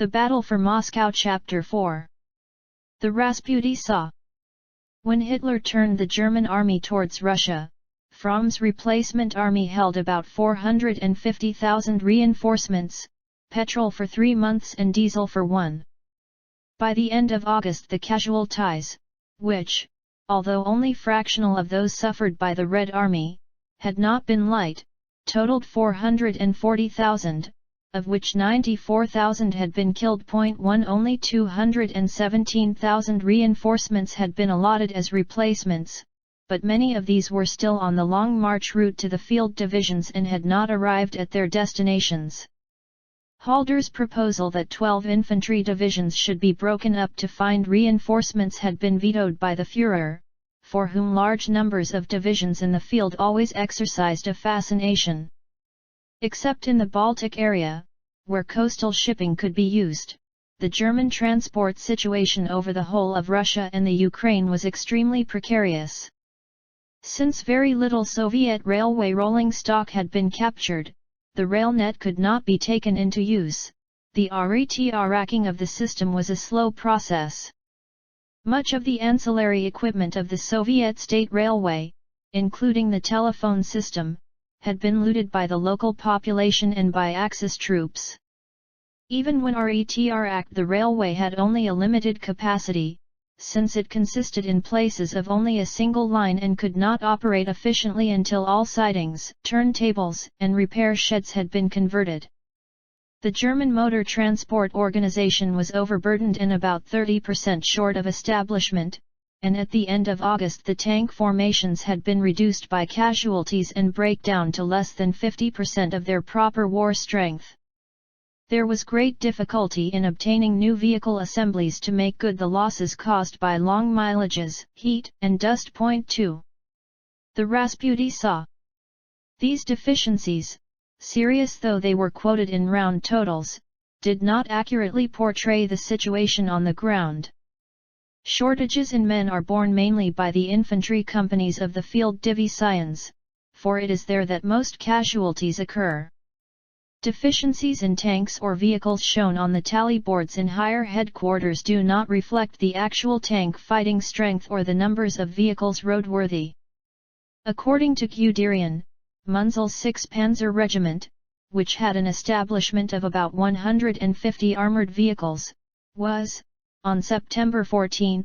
The Battle for Moscow Chapter 4. The Rasputin saw. When Hitler turned the German army towards Russia, Fromm's replacement army held about 450,000 reinforcements, petrol for 3 months and diesel for 1. By the end of August the casualties, which, although only fractional of those suffered by the Red Army, had not been light, totaled 440,000, of which 94,000 had been killed. 1 Only 217,000 reinforcements had been allotted as replacements, but many of these were still on the long march route to the field divisions and had not arrived at their destinations. Halder's proposal that 12 infantry divisions should be broken up to find reinforcements had been vetoed by the Führer, for whom large numbers of divisions in the field always exercised a fascination. Except in the Baltic area, where coastal shipping could be used, the German transport situation over the whole of Russia and the Ukraine was extremely precarious. Since very little Soviet railway rolling stock had been captured, the rail net could not be taken into use. The racking of the system was a slow process. Much of the ancillary equipment of the Soviet State Railway, including the telephone system, had been looted by the local population and by Axis troops. Even when RETRAC'd, the railway had only a limited capacity, since it consisted in places of only a single line and could not operate efficiently until all sidings, turntables, and repair sheds had been converted. The German motor transport organization was overburdened and about 30% short of establishment, and at the end of August the tank formations had been reduced by casualties and breakdown to less than 50% of their proper war strength. There was great difficulty in obtaining new vehicle assemblies to make good the losses caused by long mileages, heat, and dust. 2. The Rasputin saw. These deficiencies, serious though they were quoted in round totals, did not accurately portray the situation on the ground. Shortages in men are borne mainly by the infantry companies of the field divisions, for it is there that most casualties occur. Deficiencies in tanks or vehicles shown on the tally boards in higher headquarters do not reflect the actual tank fighting strength or the numbers of vehicles roadworthy. According to Guderian, Munzel's 6th Panzer Regiment, which had an establishment of about 150 armoured vehicles, was, on September 14,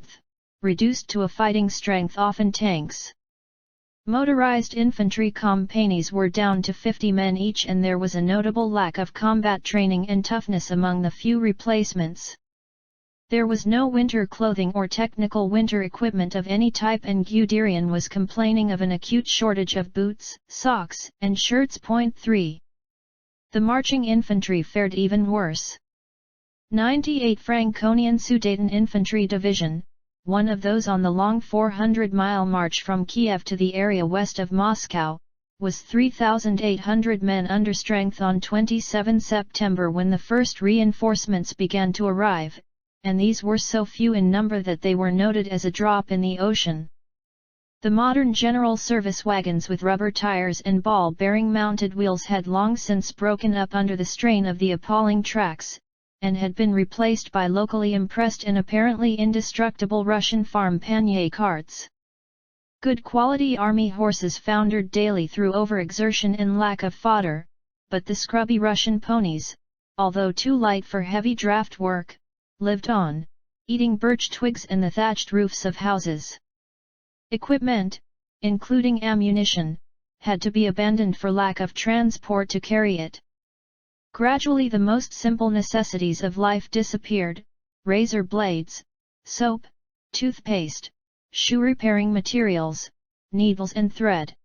reduced to a fighting strength often tanks. Motorized infantry companies were down to 50 men each, and there was a notable lack of combat training and toughness among the few replacements. There was no winter clothing or technical winter equipment of any type, and Guderian was complaining of an acute shortage of boots, socks, and shirts. 3. The marching infantry fared even worse. 98 Franconian Sudeten Infantry Division, one of those on the long 400-mile march from Kiev to the area west of Moscow, was 3,800 men under strength on 27 September when the first reinforcements began to arrive, and these were so few in number that they were noted as a drop in the ocean. The modern general service wagons with rubber tires and ball-bearing mounted wheels had long since broken up under the strain of the appalling tracks, and had been replaced by locally impressed and apparently indestructible Russian farm pannier carts. Good quality army horses foundered daily through overexertion and lack of fodder, but the scrubby Russian ponies, although too light for heavy draft work, lived on, eating birch twigs and the thatched roofs of houses. Equipment, including ammunition, had to be abandoned for lack of transport to carry it. Gradually the most simple necessities of life disappeared: razor blades, soap, toothpaste, shoe repairing materials, needles and thread.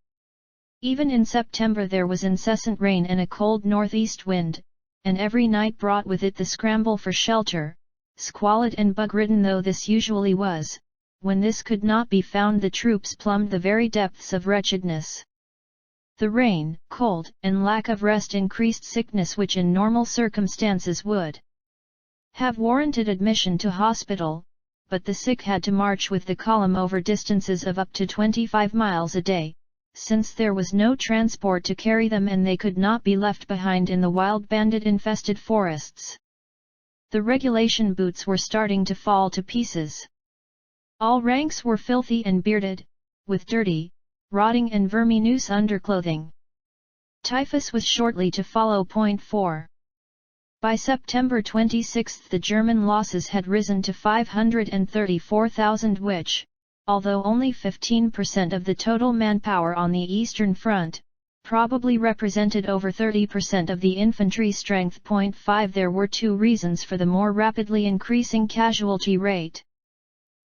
Even in September there was incessant rain and a cold northeast wind, and every night brought with it the scramble for shelter. Squalid and bug-ridden though this usually was, when this could not be found the troops plumbed the very depths of wretchedness. The rain, cold, and lack of rest increased sickness which in normal circumstances would have warranted admission to hospital, but the sick had to march with the column over distances of up to 25 miles a day, since there was no transport to carry them and they could not be left behind in the wild bandit-infested forests. The regulation boots were starting to fall to pieces. All ranks were filthy and bearded, with dirty, rotting and verminous underclothing. Typhus was shortly to follow. 4. By September 26 the German losses had risen to 534,000 which, although only 15% of the total manpower on the Eastern Front, probably represented over 30% of the infantry strength. 5. There were two reasons for the more rapidly increasing casualty rate.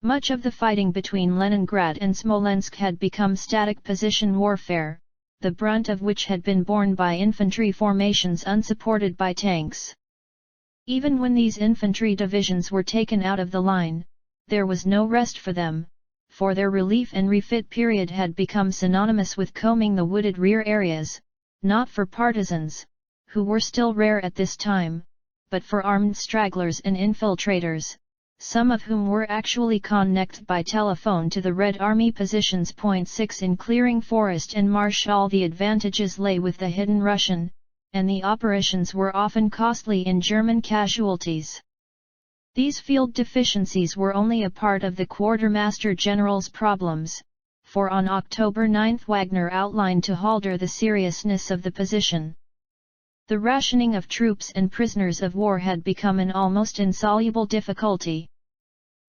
Much of the fighting between Leningrad and Smolensk had become static position warfare, the brunt of which had been borne by infantry formations unsupported by tanks. Even when these infantry divisions were taken out of the line, there was no rest for them, for their relief and refit period had become synonymous with combing the wooded rear areas, not for partisans, who were still rare at this time, but for armed stragglers and infiltrators, some of whom were actually connected by telephone to the Red Army positions. 6. In clearing forest and marsh all the advantages lay with the hidden Russian, and the operations were often costly in German casualties. These field deficiencies were only a part of the Quartermaster General's problems, for on October 9 Wagner outlined to Halder the seriousness of the position. The rationing of troops and prisoners of war had become an almost insoluble difficulty.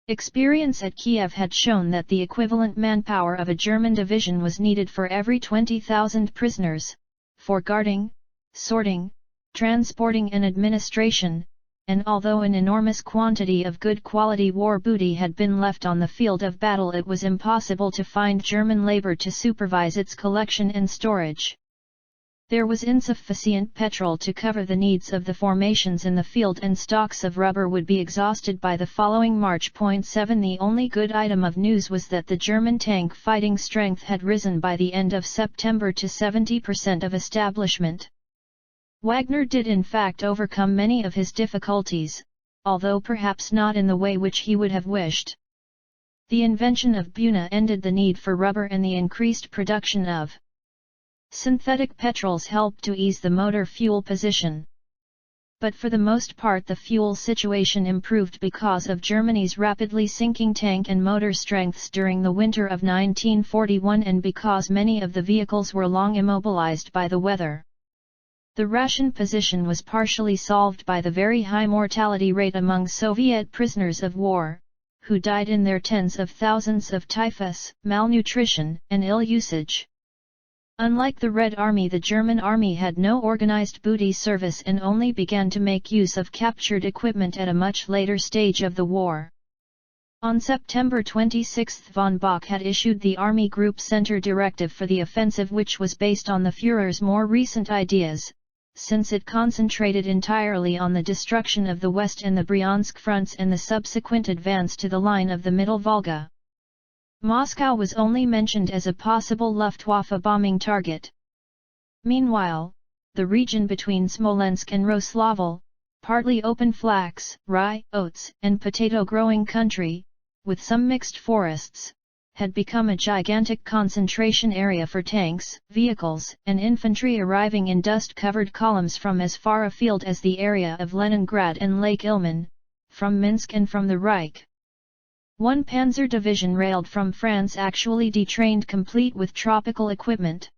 Experience at Kiev had shown that the equivalent manpower of a German division was needed for every 20,000 prisoners, for guarding, sorting, transporting and administration, and although an enormous quantity of good quality war booty had been left on the field of battle, it was impossible to find German labor to supervise its collection and storage. There was insufficient petrol to cover the needs of the formations in the field, and stocks of rubber would be exhausted by the following March. 7. The only good item of news was that the German tank fighting strength had risen by the end of September to 70% of establishment. Wagner did in fact overcome many of his difficulties, although perhaps not in the way which he would have wished. The invention of Buna ended the need for rubber, and the increased production of synthetic petrols helped to ease the motor fuel position. But for the most part the fuel situation improved because of Germany's rapidly sinking tank and motor strengths during the winter of 1941, and because many of the vehicles were long immobilized by the weather. The ration position was partially solved by the very high mortality rate among Soviet prisoners of war, who died in their tens of thousands of typhus, malnutrition, and ill usage. Unlike the Red Army, the German army had no organized booty service and only began to make use of captured equipment at a much later stage of the war. On September 26 von Bock had issued the Army Group Center Directive for the offensive, which was based on the Führer's more recent ideas, since it concentrated entirely on the destruction of the West and the Bryansk fronts and the subsequent advance to the line of the Middle Volga. Moscow was only mentioned as a possible Luftwaffe bombing target. Meanwhile, the region between Smolensk and Roslavl, partly open flax, rye, oats, and potato-growing country, with some mixed forests, had become a gigantic concentration area for tanks, vehicles, and infantry arriving in dust-covered columns from as far afield as the area of Leningrad and Lake Ilmen, from Minsk and from the Reich. One panzer division railed from France, actually detrained, complete with tropical equipment.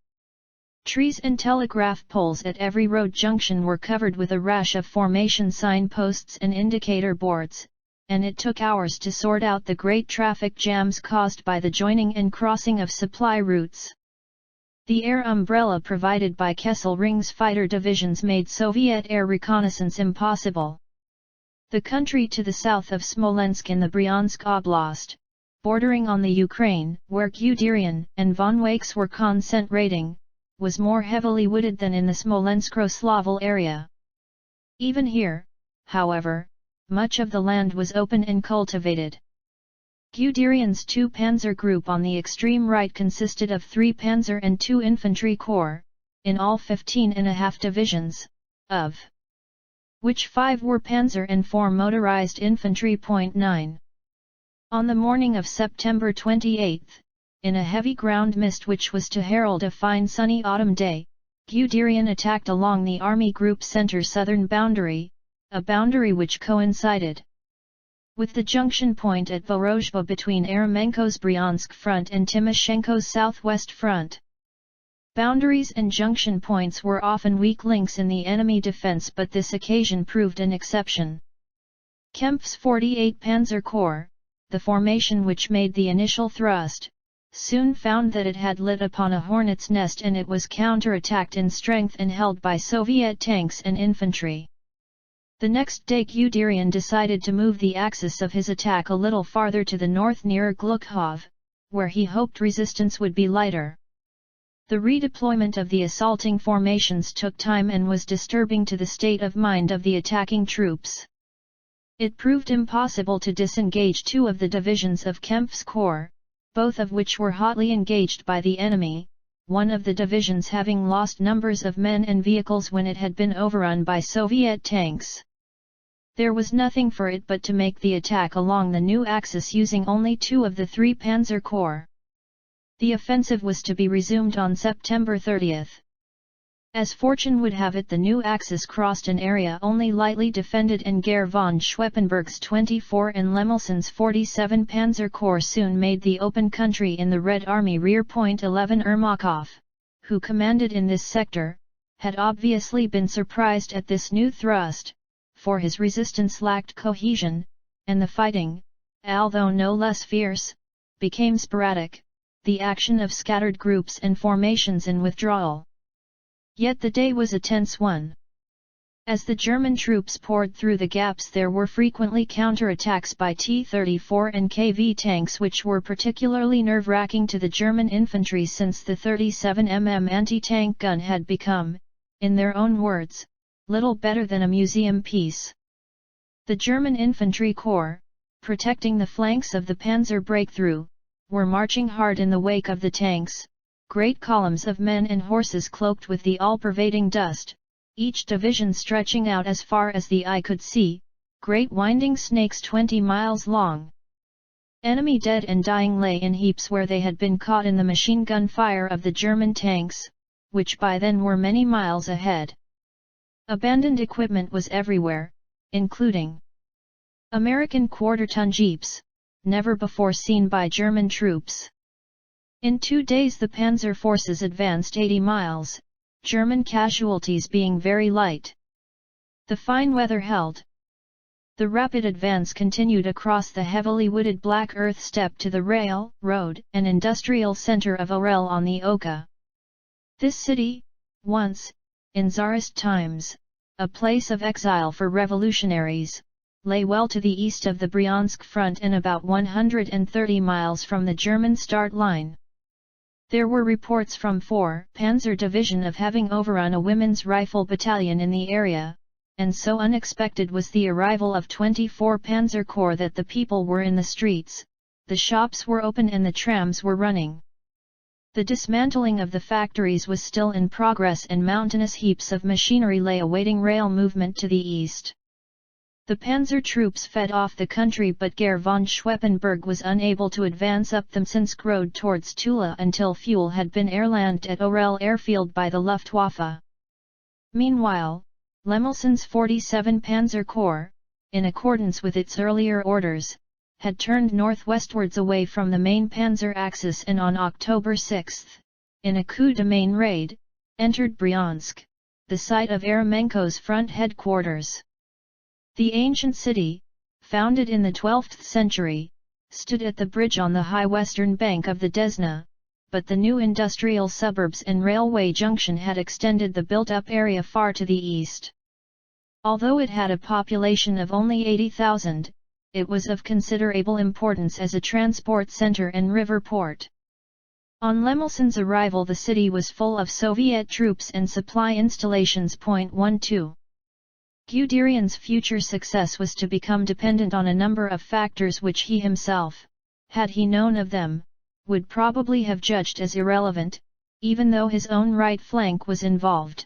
Trees and telegraph poles at every road junction were covered with a rash of formation signposts and indicator boards, and it took hours to sort out the great traffic jams caused by the joining and crossing of supply routes. The air umbrella provided by Kesselring's fighter divisions made Soviet air reconnaissance impossible. The country to the south of Smolensk in the Bryansk Oblast, bordering on the Ukraine, where Guderian and von Wakes were concentrating, was more heavily wooded than in the Smolensk-Roslavl area. Even here, however, much of the land was open and cultivated. Guderian's 2 Panzer Group on the extreme right consisted of 3 Panzer and 2 Infantry Corps, in all 15.5 divisions, of which 5 were Panzer and 4 motorized infantry. 9. On the morning of September 28, in a heavy ground mist which was to herald a fine sunny autumn day, Guderian attacked along the Army Group Center southern boundary, a boundary which coincided with the junction point at Vorozhba between Eremenko's Bryansk front and Timoshenko's southwest front. Boundaries and junction points were often weak links in the enemy defense, but this occasion proved an exception. Kempf's 48 Panzer Corps, the formation which made the initial thrust, soon found that it had lit upon a hornet's nest, and it was counterattacked in strength and held by Soviet tanks and infantry. The next day Guderian decided to move the axis of his attack a little farther to the north near Glukhov, where he hoped resistance would be lighter. The redeployment of the assaulting formations took time and was disturbing to the state of mind of the attacking troops. It proved impossible to disengage two of the divisions of Kempf's corps, both of which were hotly engaged by the enemy, one of the divisions having lost numbers of men and vehicles when it had been overrun by Soviet tanks. There was nothing for it but to make the attack along the new axis using only two of the three Panzer Corps. The offensive was to be resumed on September 30. As fortune would have it, the new axis crossed an area only lightly defended, and Gere von Schweppenberg's 24 and Lemelson's 47 Panzer Corps soon made the open country in the Red Army rear. 11 Ermakov, who commanded in this sector, had obviously been surprised at this new thrust, for his resistance lacked cohesion, and the fighting, although no less fierce, became sporadic, the action of scattered groups and formations in withdrawal. Yet the day was a tense one. As the German troops poured through the gaps, there were frequently counterattacks by T-34 and KV tanks, which were particularly nerve-wracking to the German infantry, since the 37mm anti-tank gun had become, in their own words, little better than a museum piece. The German infantry corps, protecting the flanks of the panzer breakthrough, were marching hard in the wake of the tanks, great columns of men and horses cloaked with the all-pervading dust, each division stretching out as far as the eye could see, great winding snakes 20 miles long. Enemy dead and dying lay in heaps where they had been caught in the machine gun fire of the German tanks, which by then were many miles ahead. Abandoned equipment was everywhere, including American quarter-ton jeeps, never before seen by German troops. In 2 days the panzer forces advanced 80 miles, German casualties being very light. The fine weather held. The rapid advance continued across the heavily wooded Black Earth steppe to the railroad and industrial center of Orel on the Oka. This city, once, in Tsarist times, a place of exile for revolutionaries, lay well to the east of the Bryansk front and about 130 miles from the German start line. There were reports from 4 Panzer Division of having overrun a women's rifle battalion in the area, and so unexpected was the arrival of 24 Panzer Corps that the people were in the streets, the shops were open and the trams were running. The dismantling of the factories was still in progress, and mountainous heaps of machinery lay awaiting rail movement to the east. The panzer troops fed off the country, but Gere von Schweppenberg was unable to advance up the Mtsensk road towards Tula until fuel had been airlanded at Orel airfield by the Luftwaffe. Meanwhile, Lemelson's 47 Panzer Corps, in accordance with its earlier orders, had turned northwestwards away from the main panzer axis and on October 6, in a coup de main raid, entered Bryansk, the site of Eremenko's front headquarters. The ancient city, founded in the 12th century, stood at the bridge on the high western bank of the Desna, but the new industrial suburbs and railway junction had extended the built-up area far to the east. Although it had a population of only 80,000, it was of considerable importance as a transport center and river port. On Lemelson's arrival, the city was full of Soviet troops and supply installations. 12. Guderian's future success was to become dependent on a number of factors which he himself, had he known of them, would probably have judged as irrelevant, even though his own right flank was involved.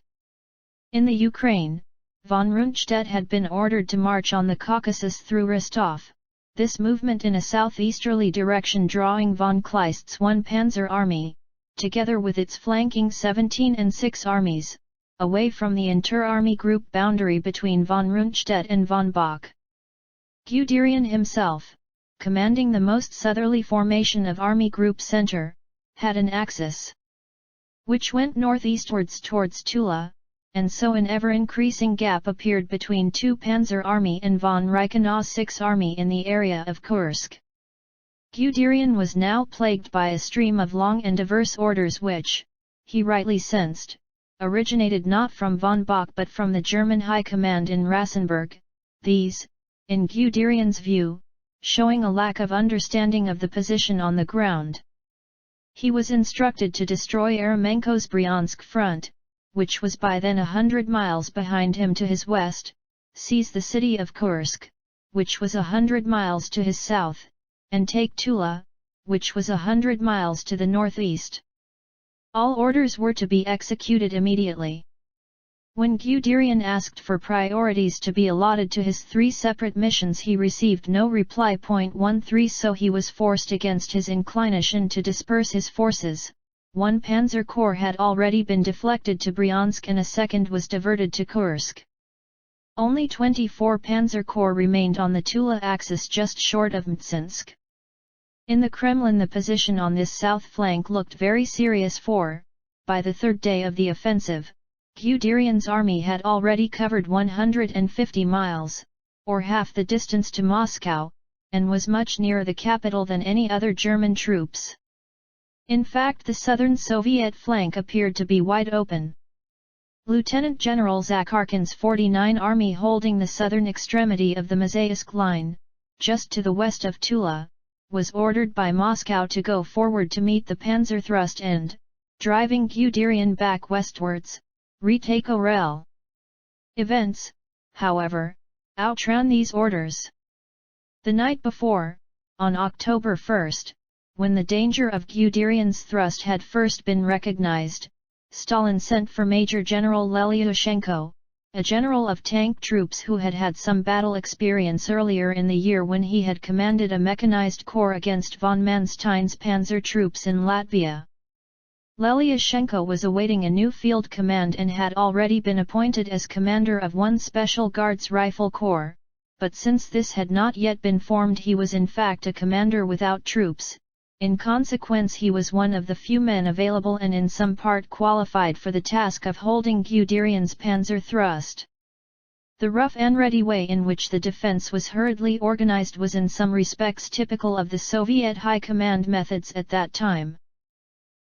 In the Ukraine, von Rundstedt had been ordered to march on the Caucasus through Rostov, this movement in a southeasterly direction drawing von Kleist's 1 Panzer Army, together with its flanking 17 and 6 armies, away from the inter-army group boundary between von Rundstedt and von Bock. Guderian himself, commanding the most southerly formation of Army Group Center, had an axis which went northeastwards towards Tula, and so an ever-increasing gap appeared between 2 Panzer Army and von Reichenau's 6th Army in the area of Kursk. Guderian was now plagued by a stream of long and diverse orders which, he rightly sensed, originated not from von Bock but from the German High Command in Rassenburg, these, in Guderian's view, showing a lack of understanding of the position on the ground. He was instructed to destroy Eremenko's Bryansk front, which was by then 100 miles behind him to his west, seize the city of Kursk, which was 100 miles to his south, and take Tula, which was 100 miles to the northeast. All orders were to be executed immediately. When Guderian asked for priorities to be allotted to his 3 separate missions, he received no reply. 13 So he was forced against his inclination to disperse his forces. 1 Panzer Corps had already been deflected to Bryansk and a second was diverted to Kursk. Only 24 Panzer Corps remained on the Tula axis just short of Mtsinsk. In the Kremlin the position on this south flank looked very serious for, by the third day of the offensive, Guderian's army had already covered 150 miles, or half the distance to Moscow, and was much nearer the capital than any other German troops. In fact, the southern Soviet flank appeared to be wide open. Lieutenant General Zakharkin's 49th Army, holding the southern extremity of the Mazaysk line, just to the west of Tula, was ordered by Moscow to go forward to meet the panzer thrust and, driving Guderian back westwards, retake Orel. Events, however, outran these orders. The night before, on October 1, when the danger of Guderian's thrust had first been recognized, Stalin sent for Major General Lelyushenko, a general of tank troops who had had some battle experience earlier in the year when he had commanded a mechanized corps against von Manstein's panzer troops in Latvia. Lelyushenko was awaiting a new field command and had already been appointed as commander of one Special Guards Rifle Corps, but since this had not yet been formed he was in fact a commander without troops. In consequence he was one of the few men available and in some part qualified for the task of holding Guderian's panzer thrust. The rough and ready way in which the defense was hurriedly organized was in some respects typical of the Soviet High Command methods at that time.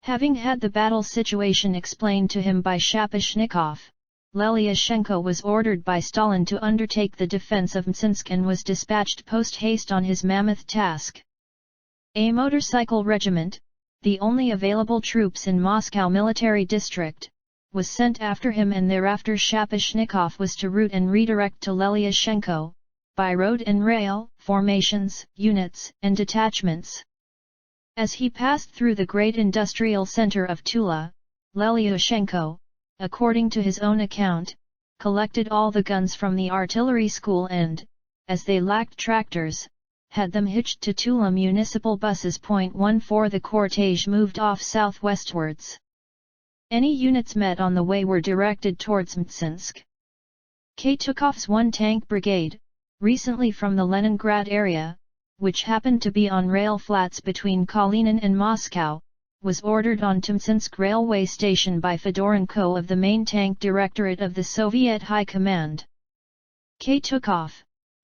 Having had the battle situation explained to him by Shapashnikov, Lelyushenko was ordered by Stalin to undertake the defense of Mtsinsk and was dispatched post-haste on his mammoth task. A motorcycle regiment, the only available troops in Moscow military district, was sent after him, and thereafter Shapashnikov was to route and redirect to Lelyushenko, by road and rail, formations, units, and detachments. As he passed through the great industrial center of Tula, Lelyushenko, according to his own account, collected all the guns from the artillery school and, as they lacked tractors, had them hitched to Tula municipal buses. 14 The cortege moved off southwestwards. Any units met on the way were directed towards Mtsinsk. Tukov's 1 tank brigade, recently from the Leningrad area, which happened to be on rail flats between Kalinin and Moscow, was ordered on to Mtsinsk railway station by Fedorenko of the main tank directorate of the Soviet High Command. Tukov,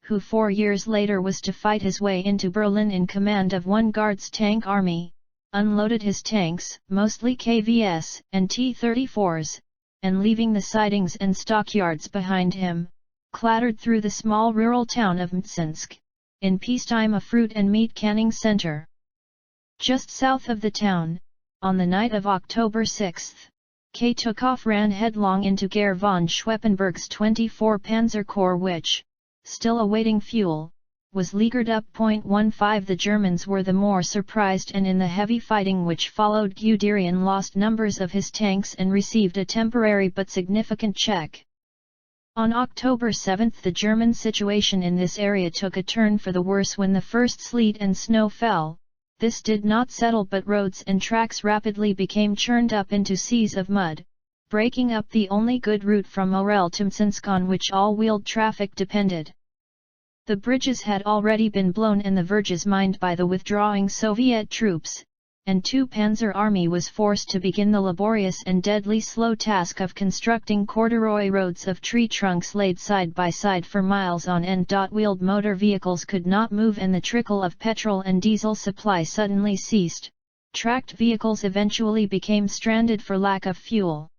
who 4 years later was to fight his way into Berlin in command of 1 Guards tank army, unloaded his tanks, mostly KVS and T-34s, and leaving the sidings and stockyards behind him, clattered through the small rural town of Mtsinsk, in peacetime a fruit and meat canning center. Just south of the town, on the night of October 6, Tukov ran headlong into Gare von Schweppenberg's 24 Panzer Corps which, still awaiting fuel, was leaguered up. 15 The Germans were the more surprised, and in the heavy fighting which followed Guderian lost numbers of his tanks and received a temporary but significant check. On October 7 the German situation in this area took a turn for the worse when the first sleet and snow fell. This did not settle, but roads and tracks rapidly became churned up into seas of mud. breaking up the only good route from Orel to Mtsensk on which all-wheeled traffic depended. The bridges had already been blown and the verges mined by the withdrawing Soviet troops, and 2 Panzer Army was forced to begin the laborious and deadly slow task of constructing corduroy roads of tree trunks laid side by side for miles on end. Wheeled motor vehicles could not move and the trickle of petrol and diesel supply suddenly ceased. Tracked vehicles eventually became stranded for lack of fuel.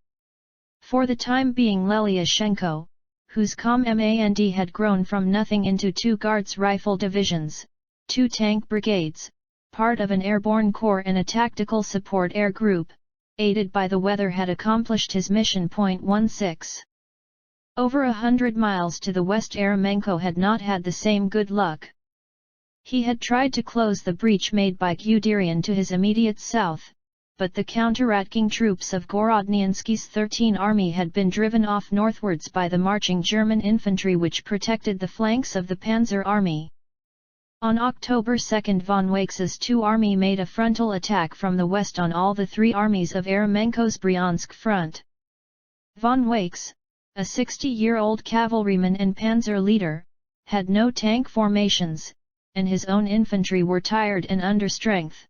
For the time being Lelyashenko, whose command had grown from nothing into 2 Guards Rifle divisions, 2 tank brigades, part of an airborne corps and a tactical support air group, aided by the weather had accomplished his mission. 16. Over 100 miles to the west Eremenko had not had the same good luck. He had tried to close the breach made by Guderian to his immediate south, but the counterattacking troops of Gorodniansky's 13th Army had been driven off northwards by the marching German infantry which protected the flanks of the Panzer Army. On October 2 von Wakes's 2 Army made a frontal attack from the west on all the 3 armies of Eremenko's Bryansk front. Von Wakes, a 60-year-old cavalryman and panzer leader, had no tank formations, and his own infantry were tired and under strength.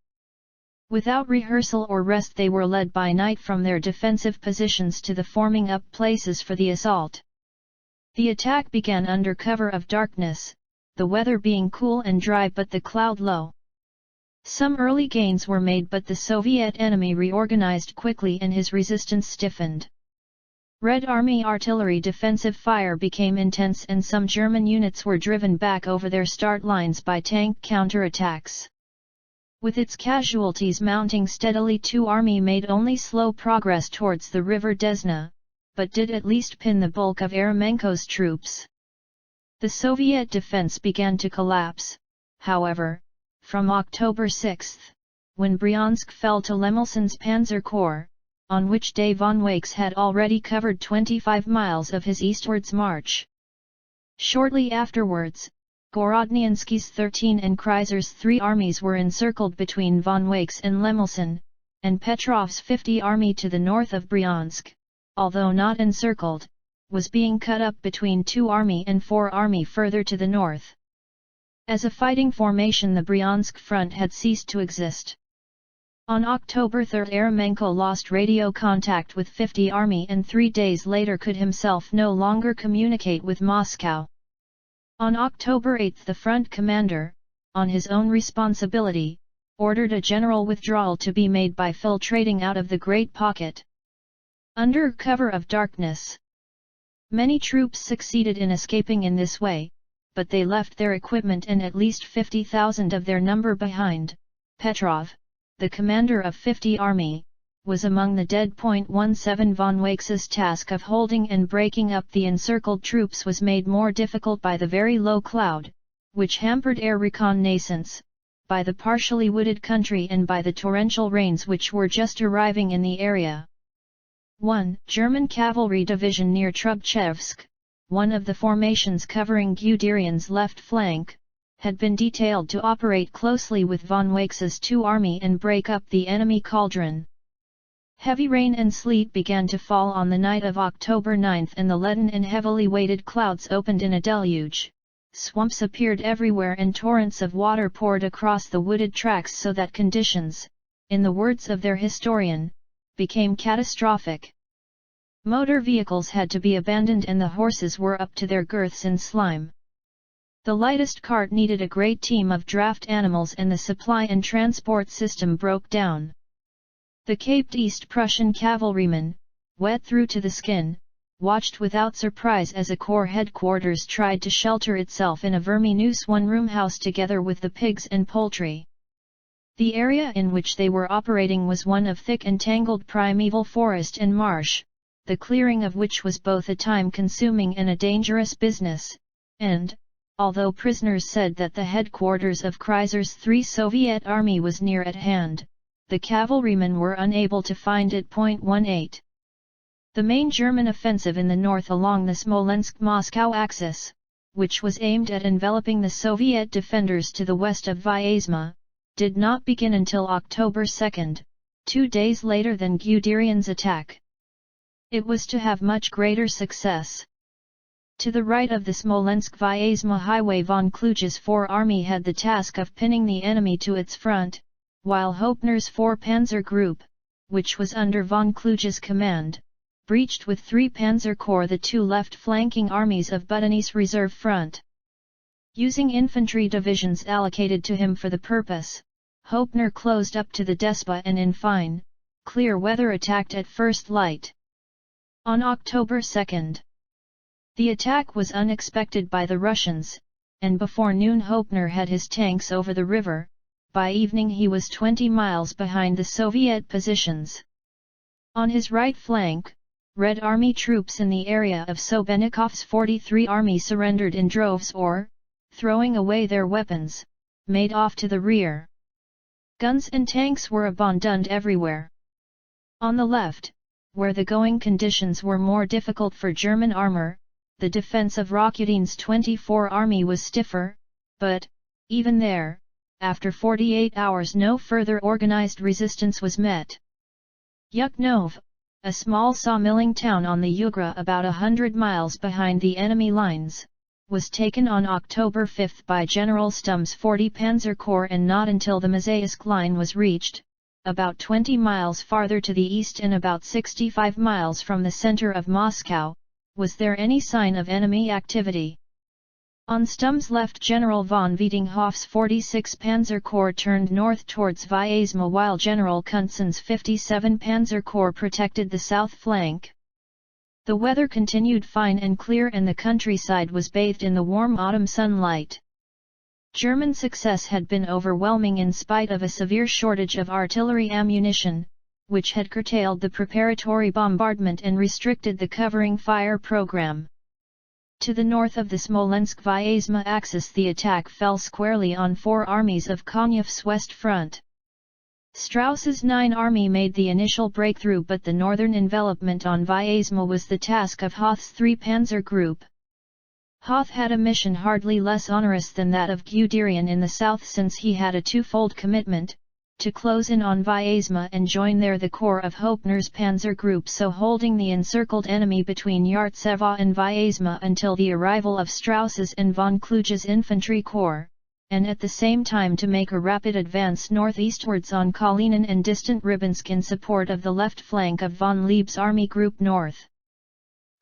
Without rehearsal or rest they were led by night from their defensive positions to the forming up places for the assault. The attack began under cover of darkness, the weather being cool and dry but the cloud low. Some early gains were made but the Soviet enemy reorganized quickly and his resistance stiffened. Red Army artillery defensive fire became intense and some German units were driven back over their start lines by tank counterattacks. With its casualties mounting steadily 2 Army made only slow progress towards the river Desna, but did at least pin the bulk of Eremenko's troops. The Soviet defense began to collapse, however, from October 6, when Bryansk fell to Lemelson's Panzer Corps, on which day von Wakes had already covered 25 miles of his eastwards march. Shortly afterwards, Gorodniansky's 13 and Kreiser's 3 armies were encircled between von Wakes and Lemelson, and Petrov's 50th Army to the north of Bryansk, although not encircled, was being cut up between 2 Army and 4 Army further to the north. As a fighting formation the Bryansk front had ceased to exist. On October 3 Eremenko lost radio contact with 50th Army and 3 days later could himself no longer communicate with Moscow. On October 8 the front commander, on his own responsibility, ordered a general withdrawal to be made by filtrating out of the Great Pocket. Under cover of darkness, many troops succeeded in escaping in this way, but they left their equipment and at least 50,000 of their number behind. Petrov, the commander of 50th Army, was among the dead. 17 Von Wakes's task of holding and breaking up the encircled troops was made more difficult by the very low cloud, which hampered air reconnaissance, by the partially wooded country and by the torrential rains which were just arriving in the area. 1. German Cavalry Division near Trubchevsk, one of the formations covering Guderian's left flank, had been detailed to operate closely with von Wakes's 2 Army and break up the enemy cauldron. Heavy rain and sleet began to fall on the night of October 9 and the leaden and heavily weighted clouds opened in a deluge. Swamps appeared everywhere and torrents of water poured across the wooded tracks so that conditions, in the words of their historian, became catastrophic. Motor vehicles had to be abandoned and the horses were up to their girths in slime. The lightest cart needed a great team of draft animals and the supply and transport system broke down. The caped East Prussian cavalrymen, wet through to the skin, watched without surprise as a corps headquarters tried to shelter itself in a verminous one-room house together with the pigs and poultry. The area in which they were operating was one of thick and tangled primeval forest and marsh, the clearing of which was both a time-consuming and a dangerous business, and, although prisoners said that the headquarters of Kreiser's 3 Soviet Army was near at hand, the cavalrymen were unable to find it. 18. The main German offensive in the north along the Smolensk-Moscow axis, which was aimed at enveloping the Soviet defenders to the west of Vyazma, did not begin until October 2, 2 days later than Guderian's attack. It was to have much greater success. To the right of the Smolensk-Vyazma highway, von Kluge's 4th Army had the task of pinning the enemy to its front, while Hoepner's 4 Panzer Group, which was under von Kluge's command, breached with 3 Panzer Corps the 2 left flanking armies of Budany's reserve front. Using infantry divisions allocated to him for the purpose, Hoepner closed up to the Despa and in fine, clear weather attacked at first light. On October 2, the attack was unexpected by the Russians, and before noon Hoepner had his tanks over the river. By evening he was 20 miles behind the Soviet positions. On his right flank, Red Army troops in the area of Sobenikov's 43 Army surrendered in droves or, throwing away their weapons, made off to the rear. Guns and tanks were abandoned everywhere. On the left, where the going conditions were more difficult for German armor, the defense of Rakutin's 24th Army was stiffer, but, even there, after 48 hours no further organized resistance was met. Yukhnov, a small sawmilling town on the Yugra about 100 miles behind the enemy lines, was taken on October 5 by General Stumm's 40 Panzer Corps, and not until the Mazaysk line was reached, about 20 miles farther to the east and about 65 miles from the center of Moscow, was there any sign of enemy activity. On Stumm's left, General von Vietinghoff's 46 Panzer Corps turned north towards Vyazma while General Kuntson's 57 Panzer Corps protected the south flank. The weather continued fine and clear and the countryside was bathed in the warm autumn sunlight. German success had been overwhelming in spite of a severe shortage of artillery ammunition, which had curtailed the preparatory bombardment and restricted the covering fire program. To the north of the Smolensk-Vyazma axis the attack fell squarely on 4 armies of Konyev's west front. Strauss's 9th Army made the initial breakthrough, but the northern envelopment on Vyazma was the task of Hoth's 3 Panzer Group. Hoth had a mission hardly less onerous than that of Guderian in the south, since he had a twofold commitment, to close in on Vyazma and join there the corps of Hoepner's Panzer Group, so holding the encircled enemy between Yartseva and Vyazma until the arrival of Strauss's and von Kluge's infantry corps, and at the same time to make a rapid advance northeastwards on Kalinin and distant Rybinsk in support of the left flank of von Leib's Army Group North.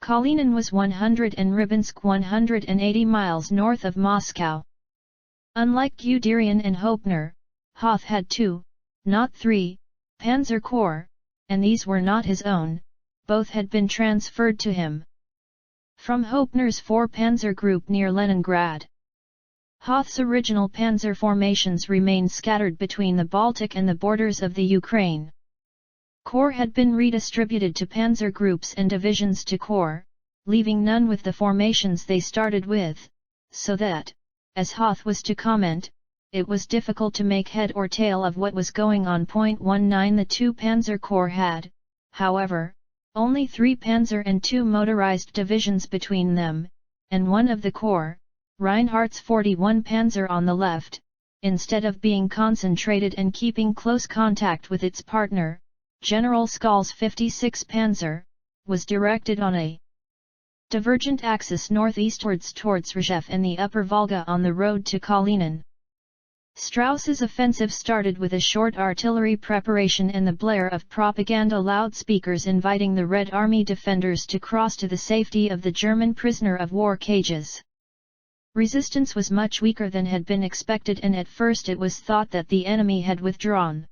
Kalinin was 100 and Rybinsk 180 miles north of Moscow. Unlike Guderian and Hoepner, Hoth had 2, not 3, Panzer Corps, and these were not his own, both had been transferred to him from Hoepner's 4 Panzer Group near Leningrad. Hoth's original panzer formations remained scattered between the Baltic and the borders of the Ukraine. Corps had been redistributed to panzer groups and divisions to corps, leaving none with the formations they started with, so that, as Hoth was to comment, it was difficult to make head or tail of what was going on. 19 The 2 Panzer Corps had, however, only 3 panzer and 2 motorized divisions between them, and one of the corps, Reinhardt's 41 Panzer on the left, instead of being concentrated and keeping close contact with its partner, General Skal's 56 Panzer, was directed on a divergent axis northeastwards towards Rzhev and the upper Volga on the road to Kalinin. Strauss's offensive started with a short artillery preparation and the blare of propaganda loudspeakers inviting the Red Army defenders to cross to the safety of the German prisoner of war cages. Resistance was much weaker than had been expected, and at first it was thought that the enemy had withdrawn.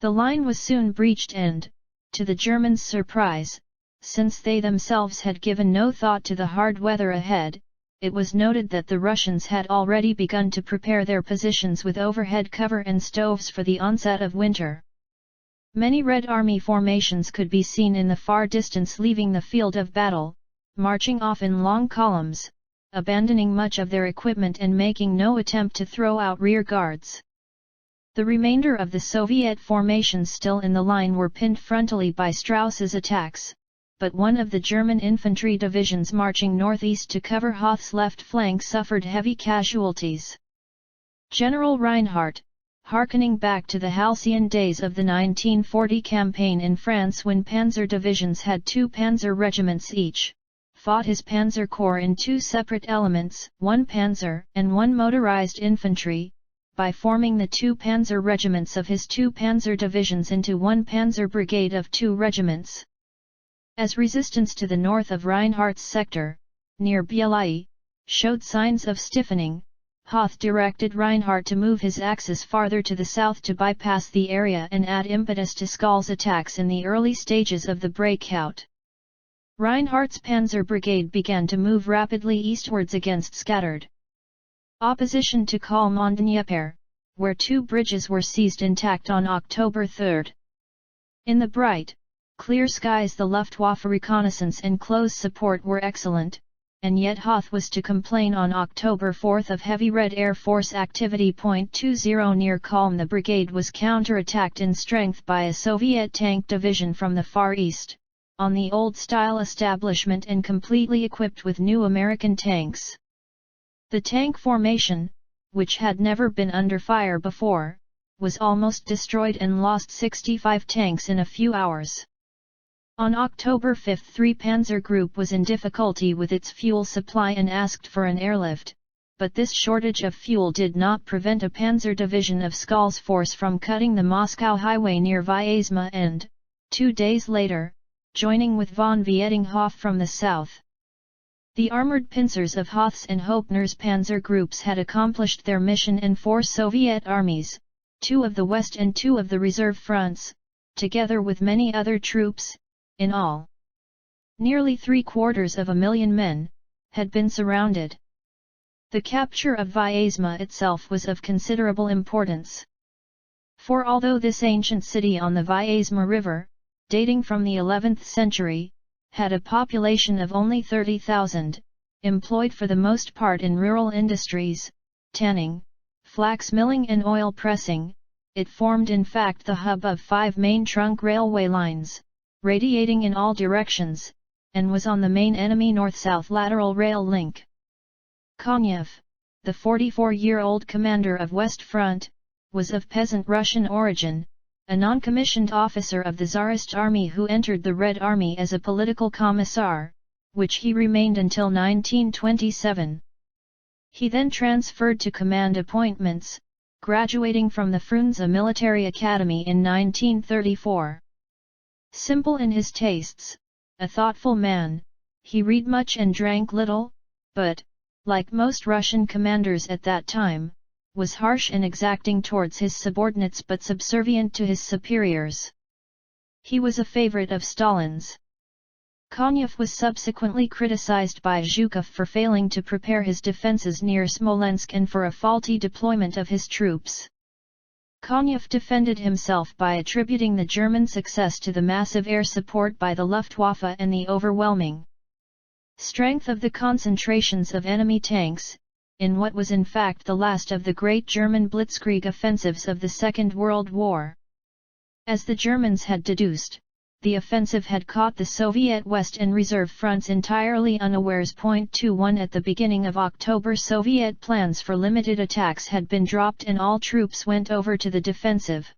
The line was soon breached and, to the Germans' surprise, since they themselves had given no thought to the hard weather ahead, it was noted that the Russians had already begun to prepare their positions with overhead cover and stoves for the onset of winter. Many Red Army formations could be seen in the far distance leaving the field of battle, marching off in long columns, abandoning much of their equipment and making no attempt to throw out rear guards. The remainder of the Soviet formations still in the line were pinned frontally by Strauss's attacks, but one of the German infantry divisions marching northeast to cover Hoth's left flank suffered heavy casualties. General Reinhardt, harkening back to the halcyon days of the 1940 campaign in France when panzer divisions had 2 panzer regiments each, fought his panzer corps in 2 separate elements, 1 panzer and 1 motorized infantry, by forming the 2 panzer regiments of his 2 panzer divisions into 1 panzer brigade of 2 regiments. As resistance to the north of Reinhardt's sector, near Bielie, showed signs of stiffening, Hoth directed Reinhardt to move his axis farther to the south to bypass the area and add impetus to Skal's attacks in the early stages of the breakout. Reinhardt's panzer brigade began to move rapidly eastwards against scattered opposition to Col-Mont-Dnieper, where 2 bridges were seized intact on October 3. In the bright, clear skies the Luftwaffe reconnaissance and close support were excellent, and yet Hoth was to complain on October 4 of heavy Red Air Force activity. 20 near Kulm the brigade was counterattacked in strength by a Soviet tank division from the Far East, on the old-style establishment and completely equipped with new American tanks. The tank formation, which had never been under fire before, was almost destroyed and lost 65 tanks in a few hours. On October 5 3 Panzer Group was in difficulty with its fuel supply and asked for an airlift, but this shortage of fuel did not prevent a panzer division of Skal's force from cutting the Moscow highway near Vyazma and, 2 days later, joining with von Vietinghoff from the south. The armored pincers of Hoth's and Hoepner's panzer groups had accomplished their mission, and 4 Soviet armies, 2 of the West and 2 of the reserve fronts, together with many other troops, in all, nearly 750,000 men, had been surrounded. The capture of Vyazma itself was of considerable importance. For although this ancient city on the Vyazma River, dating from the 11th century, had a population of only 30,000, employed for the most part in rural industries, tanning, flax milling and oil pressing, it formed in fact the hub of 5 main trunk railway lines, radiating in all directions, and was on the main enemy north-south lateral rail link. Konyev, the 44-year-old commander of West Front, was of peasant Russian origin, a non-commissioned officer of the Tsarist army who entered the Red Army as a political commissar, which he remained until 1927. He then transferred to command appointments, graduating from the Frunze Military Academy in 1934. Simple in his tastes, a thoughtful man, he read much and drank little, but, like most Russian commanders at that time, was harsh and exacting towards his subordinates but subservient to his superiors. He was a favorite of Stalin's. Konyev was subsequently criticized by Zhukov for failing to prepare his defenses near Smolensk and for a faulty deployment of his troops. Konyev defended himself by attributing the German success to the massive air support by the Luftwaffe and the overwhelming strength of the concentrations of enemy tanks, in what was in fact the last of the great German blitzkrieg offensives of the Second World War. As the Germans had deduced, the offensive had caught the Soviet West and Reserve fronts entirely unawares. 21 At the beginning of October, Soviet plans for limited attacks had been dropped and all troops went over to the defensive.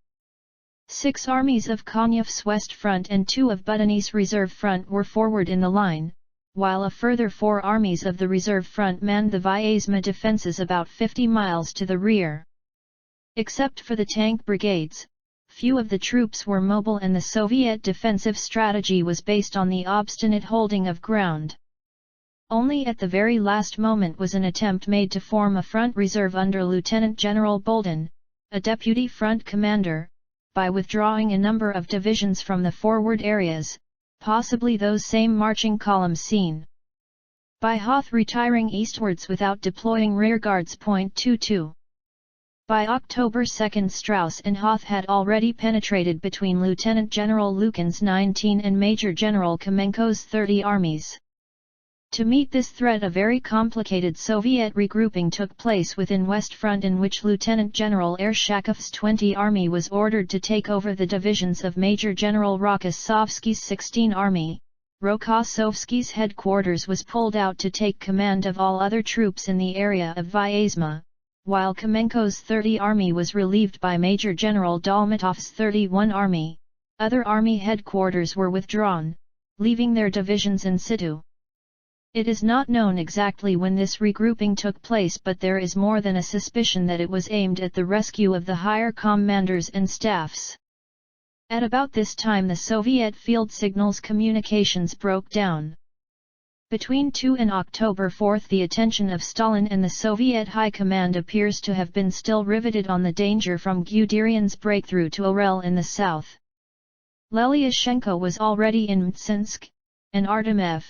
6 armies of Konyev's West Front and 2 of Budany's Reserve Front were forward in the line, while a further 4 armies of the Reserve Front manned the Vyazma defences about 50 miles to the rear. Except for the tank brigades, few of the troops were mobile and the Soviet defensive strategy was based on the obstinate holding of ground. Only at the very last moment was an attempt made to form a front reserve under Lieutenant General Bolden, a deputy front commander, by withdrawing a number of divisions from the forward areas, possibly those same marching columns seen by Hoth retiring eastwards without deploying rearguards. 22. By October 2 Strauss and Hoth had already penetrated between Lieutenant General Lukin's 19 and Major General Kamenko's 30 armies. To meet this threat, a very complicated Soviet regrouping took place within West Front, in which Lieutenant General Ershakov's 20 Army was ordered to take over the divisions of Major General Rokossovsky's 16 Army. Rokossovsky's headquarters was pulled out to take command of all other troops in the area of Vyazma, while Kamenko's 30 Army was relieved by Major General Dolmatov's 31 Army. Other army headquarters were withdrawn, leaving their divisions in situ. It is not known exactly when this regrouping took place, but there is more than a suspicion that it was aimed at the rescue of the higher commanders and staffs. At about this time the Soviet field signals communications broke down. Between 2 and October 4 the attention of Stalin and the Soviet High Command appears to have been still riveted on the danger from Guderian's breakthrough to Orel in the south. Lelyashenko was already in Mtsinsk, and Artemev,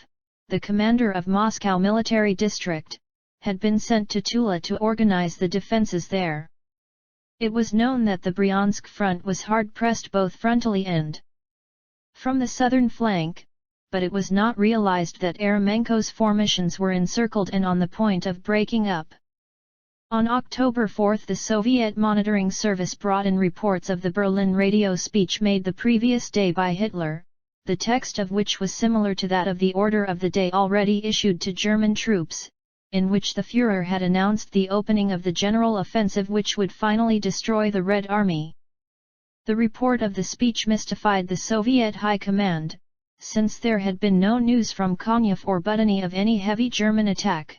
the commander of Moscow Military District, had been sent to Tula to organize the defenses there. It was known that the Bryansk front was hard-pressed both frontally and from the southern flank, but it was not realized that Eremenko's formations were encircled and on the point of breaking up. On October 4 the Soviet monitoring service brought in reports of the Berlin radio speech made the previous day by Hitler, the text of which was similar to that of the order of the day already issued to German troops, in which the Führer had announced the opening of the general offensive which would finally destroy the Red Army. The report of the speech mystified the Soviet High Command, since there had been no news from Konev or Budany of any heavy German attack.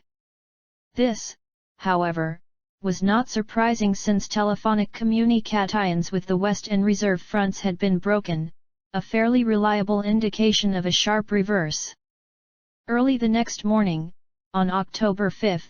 This, however, was not surprising since telephonic communications with the West and reserve fronts had been broken, a fairly reliable indication of a sharp reverse. Early the next morning, on October 5,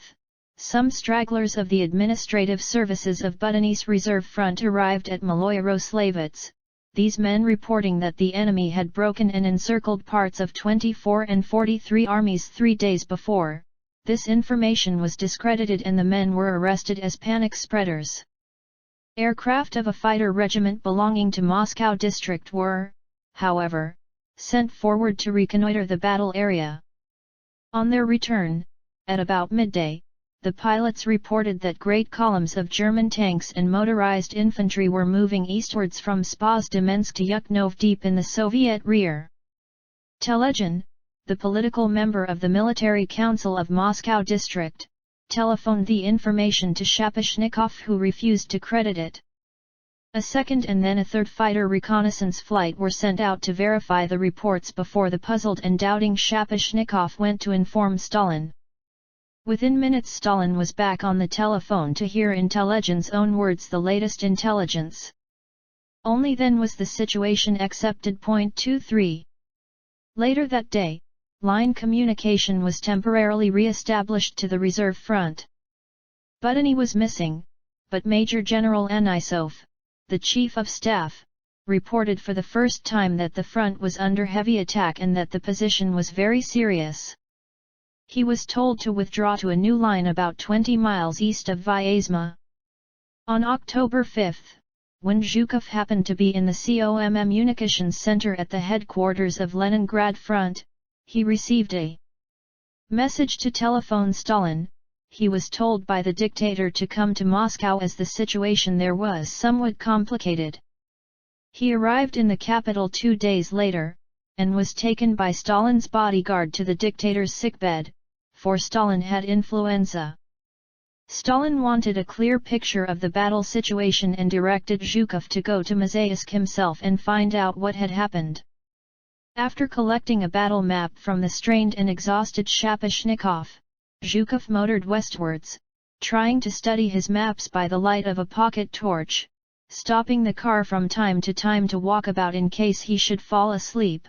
some stragglers of the administrative services of Budany's reserve front arrived at Maloy-Yaroslavets, these men reporting that the enemy had broken and encircled parts of 24 and 43 armies 3 days before. This information was discredited and the men were arrested as panic spreaders. Aircraft of a fighter regiment belonging to Moscow district were, however, sent forward to reconnoiter the battle area. On their return, at about midday, the pilots reported that great columns of German tanks and motorized infantry were moving eastwards from Spazdemensk to Yukhnov deep in the Soviet rear. Telegin, the political member of the Military Council of Moscow District, telephoned the information to Shapashnikov, who refused to credit it. A second and then a third fighter reconnaissance flight were sent out to verify the reports before the puzzled and doubting Shapashnikov went to inform Stalin. Within minutes Stalin was back on the telephone to hear in Telegin's own words the latest intelligence. Only then was the situation accepted. 23. Later that day, line communication was temporarily re-established to the reserve front. Budany was missing, but Major General Anisov, the Chief of Staff, reported for the first time that the front was under heavy attack and that the position was very serious. He was told to withdraw to a new line about 20 miles east of Vyazma. On October 5, when Zhukov happened to be in the Communications Center at the headquarters of Leningrad Front, he received a message to telephone Stalin. He was told by the dictator to come to Moscow as the situation there was somewhat complicated. He arrived in the capital 2 days later, and was taken by Stalin's bodyguard to the dictator's sickbed, for Stalin had influenza. Stalin wanted a clear picture of the battle situation and directed Zhukov to go to Mazaysk himself and find out what had happened. After collecting a battle map from the strained and exhausted Shapashnikov, Zhukov motored westwards, trying to study his maps by the light of a pocket torch, stopping the car from time to time to walk about in case he should fall asleep.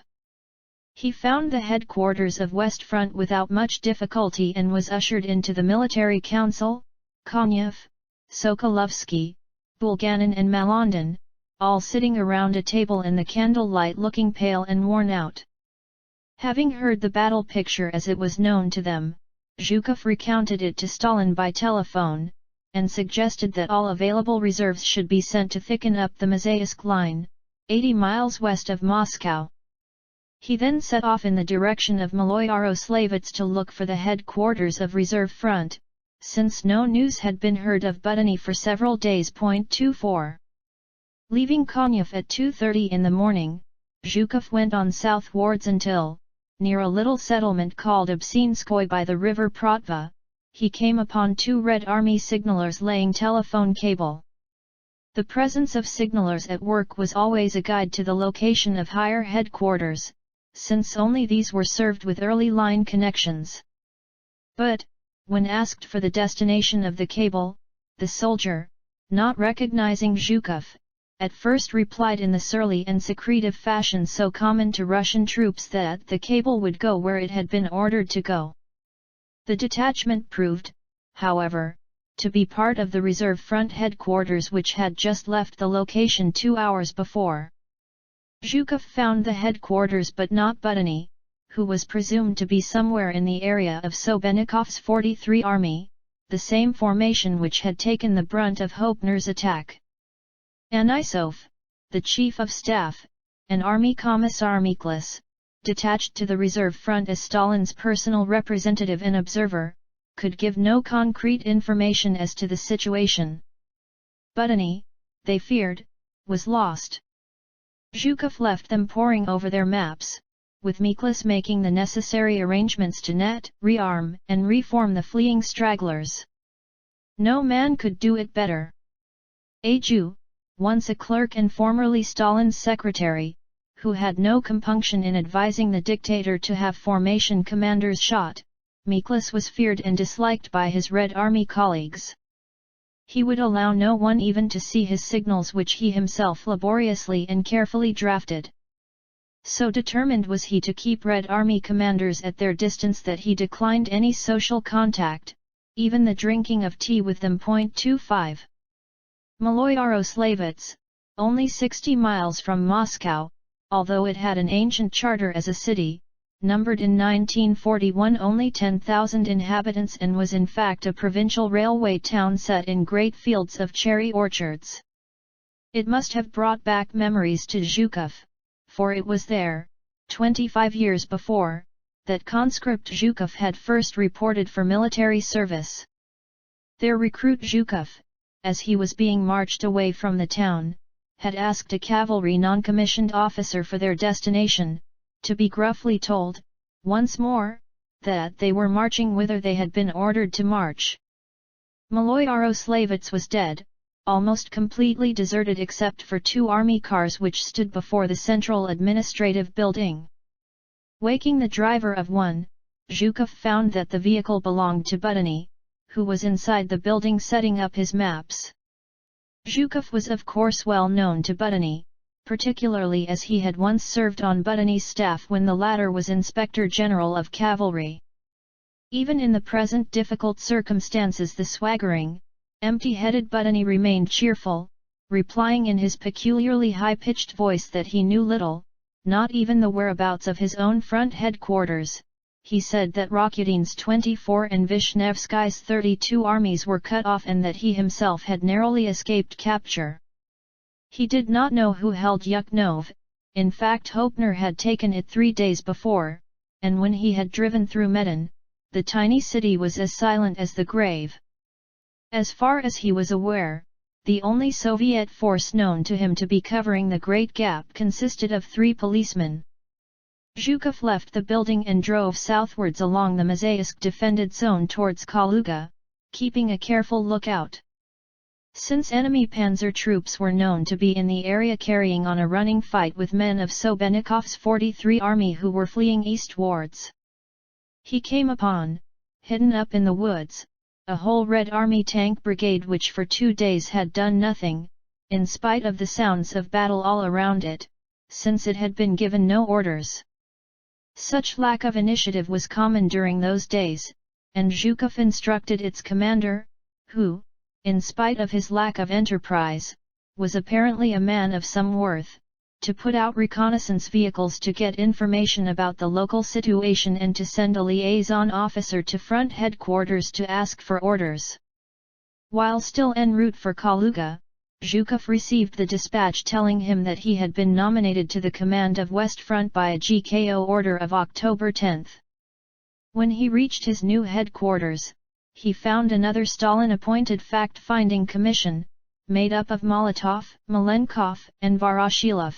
He found the headquarters of West Front without much difficulty and was ushered into the military council. Konev, Sokolovsky, Bulganin and Malandin, all sitting around a table in the candlelight looking pale and worn out. Having heard the battle picture as it was known to them, Zhukov recounted it to Stalin by telephone, and suggested that all available reserves should be sent to thicken up the Mazaysk line, 80 miles west of Moscow. He then set off in the direction of Maloy-Yaroslavets to look for the headquarters of Reserve Front, since no news had been heard of Budany for several days. 24. Leaving Konev at 2:30 in the morning, Zhukov went on southwards until, near a little settlement called Obsinskoy by the river Protva, he came upon 2 Red Army signalers laying telephone cable. The presence of signalers at work was always a guide to the location of higher headquarters, since only these were served with early line connections. But, when asked for the destination of the cable, the soldier, not recognizing Zhukov, at first replied in the surly and secretive fashion so common to Russian troops that the cable would go where it had been ordered to go. The detachment proved, however, to be part of the reserve front headquarters which had just left the location 2 hours before. Zhukov found the headquarters but not Budany, who was presumed to be somewhere in the area of Sobenikov's 43 Army, the same formation which had taken the brunt of Hopner's attack. Anisov, the chief of staff, and Army Commissar Miklas, detached to the reserve front as Stalin's personal representative and observer, could give no concrete information as to the situation. Budany, they feared, was lost. Zhukov left them poring over their maps, with Miklas making the necessary arrangements to net, rearm, and reform the fleeing stragglers. No man could do it better. A Jew, once a clerk and formerly Stalin's secretary, who had no compunction in advising the dictator to have formation commanders shot, Miklas was feared and disliked by his Red Army colleagues. He would allow no one even to see his signals which he himself laboriously and carefully drafted. So determined was he to keep Red Army commanders at their distance that he declined any social contact, even the drinking of tea with them. 25. Maloy-Yaroslavets, only 60 miles from Moscow, although it had an ancient charter as a city, numbered in 1941 only 10,000 inhabitants and was in fact a provincial railway town set in great fields of cherry orchards. It must have brought back memories to Zhukov, for it was there, 25 years before, that conscript Zhukov had first reported for military service. Their recruit Zhukov, as he was being marched away from the town, had asked a cavalry non-commissioned officer for their destination, to be gruffly told, once more, that they were marching whither they had been ordered to march. Maloy-Yaroslavets was dead, almost completely deserted except for 2 army cars which stood before the central administrative building. Waking the driver of one, Zhukov found that the vehicle belonged to Budany, who was inside the building setting up his maps. Zhukov was of course well known to Budany, particularly as he had once served on Budany's staff when the latter was Inspector General of Cavalry. Even in the present difficult circumstances the swaggering, empty-headed Budany remained cheerful, replying in his peculiarly high-pitched voice that he knew little, not even the whereabouts of his own front headquarters. He said that Rakutin's 24 and Vishnevsky's 32 armies were cut off and that he himself had narrowly escaped capture. He did not know who held Yukhnov, in fact Hopner had taken it 3 days before, and when he had driven through Medin, the tiny city was as silent as the grave. As far as he was aware, the only Soviet force known to him to be covering the Great Gap consisted of 3 policemen. Zhukov left the building and drove southwards along the Mazaysk defended zone towards Kaluga, keeping a careful lookout. Since enemy panzer troops were known to be in the area carrying on a running fight with men of Sobenikov's 43 Army who were fleeing eastwards, he came upon, hidden up in the woods, a whole Red Army tank brigade which for 2 days had done nothing, in spite of the sounds of battle all around it, since it had been given no orders. Such lack of initiative was common during those days, and Zhukov instructed its commander, who, in spite of his lack of enterprise, was apparently a man of some worth, to put out reconnaissance vehicles to get information about the local situation and to send a liaison officer to front headquarters to ask for orders. While still en route for Kaluga, Zhukov received the dispatch telling him that he had been nominated to the command of West Front by a GKO order of October 10. When he reached his new headquarters, he found another Stalin-appointed fact-finding commission, made up of Molotov, Malenkov, and Voroshilov,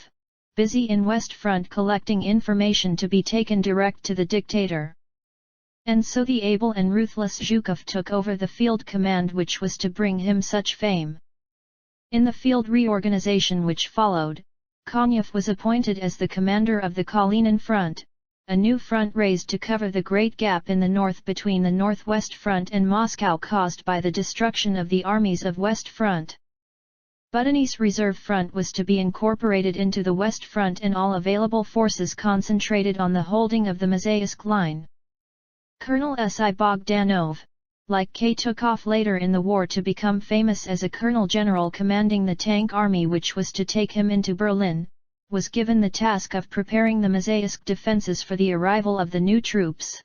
busy in West Front collecting information to be taken direct to the dictator. And so the able and ruthless Zhukov took over the field command which was to bring him such fame. In the field reorganization which followed, Konyev was appointed as the commander of the Kalinin Front, a new front raised to cover the great gap in the north between the Northwest Front and Moscow caused by the destruction of the armies of West Front. Butany's reserve front was to be incorporated into the West Front and all available forces concentrated on the holding of the Mazaysk line. Colonel S.I. Bogdanov, like K, took off later in the war to become famous as a colonel general commanding the tank army which was to take him into Berlin, was given the task of preparing the Mazaysk defenses for the arrival of the new troops.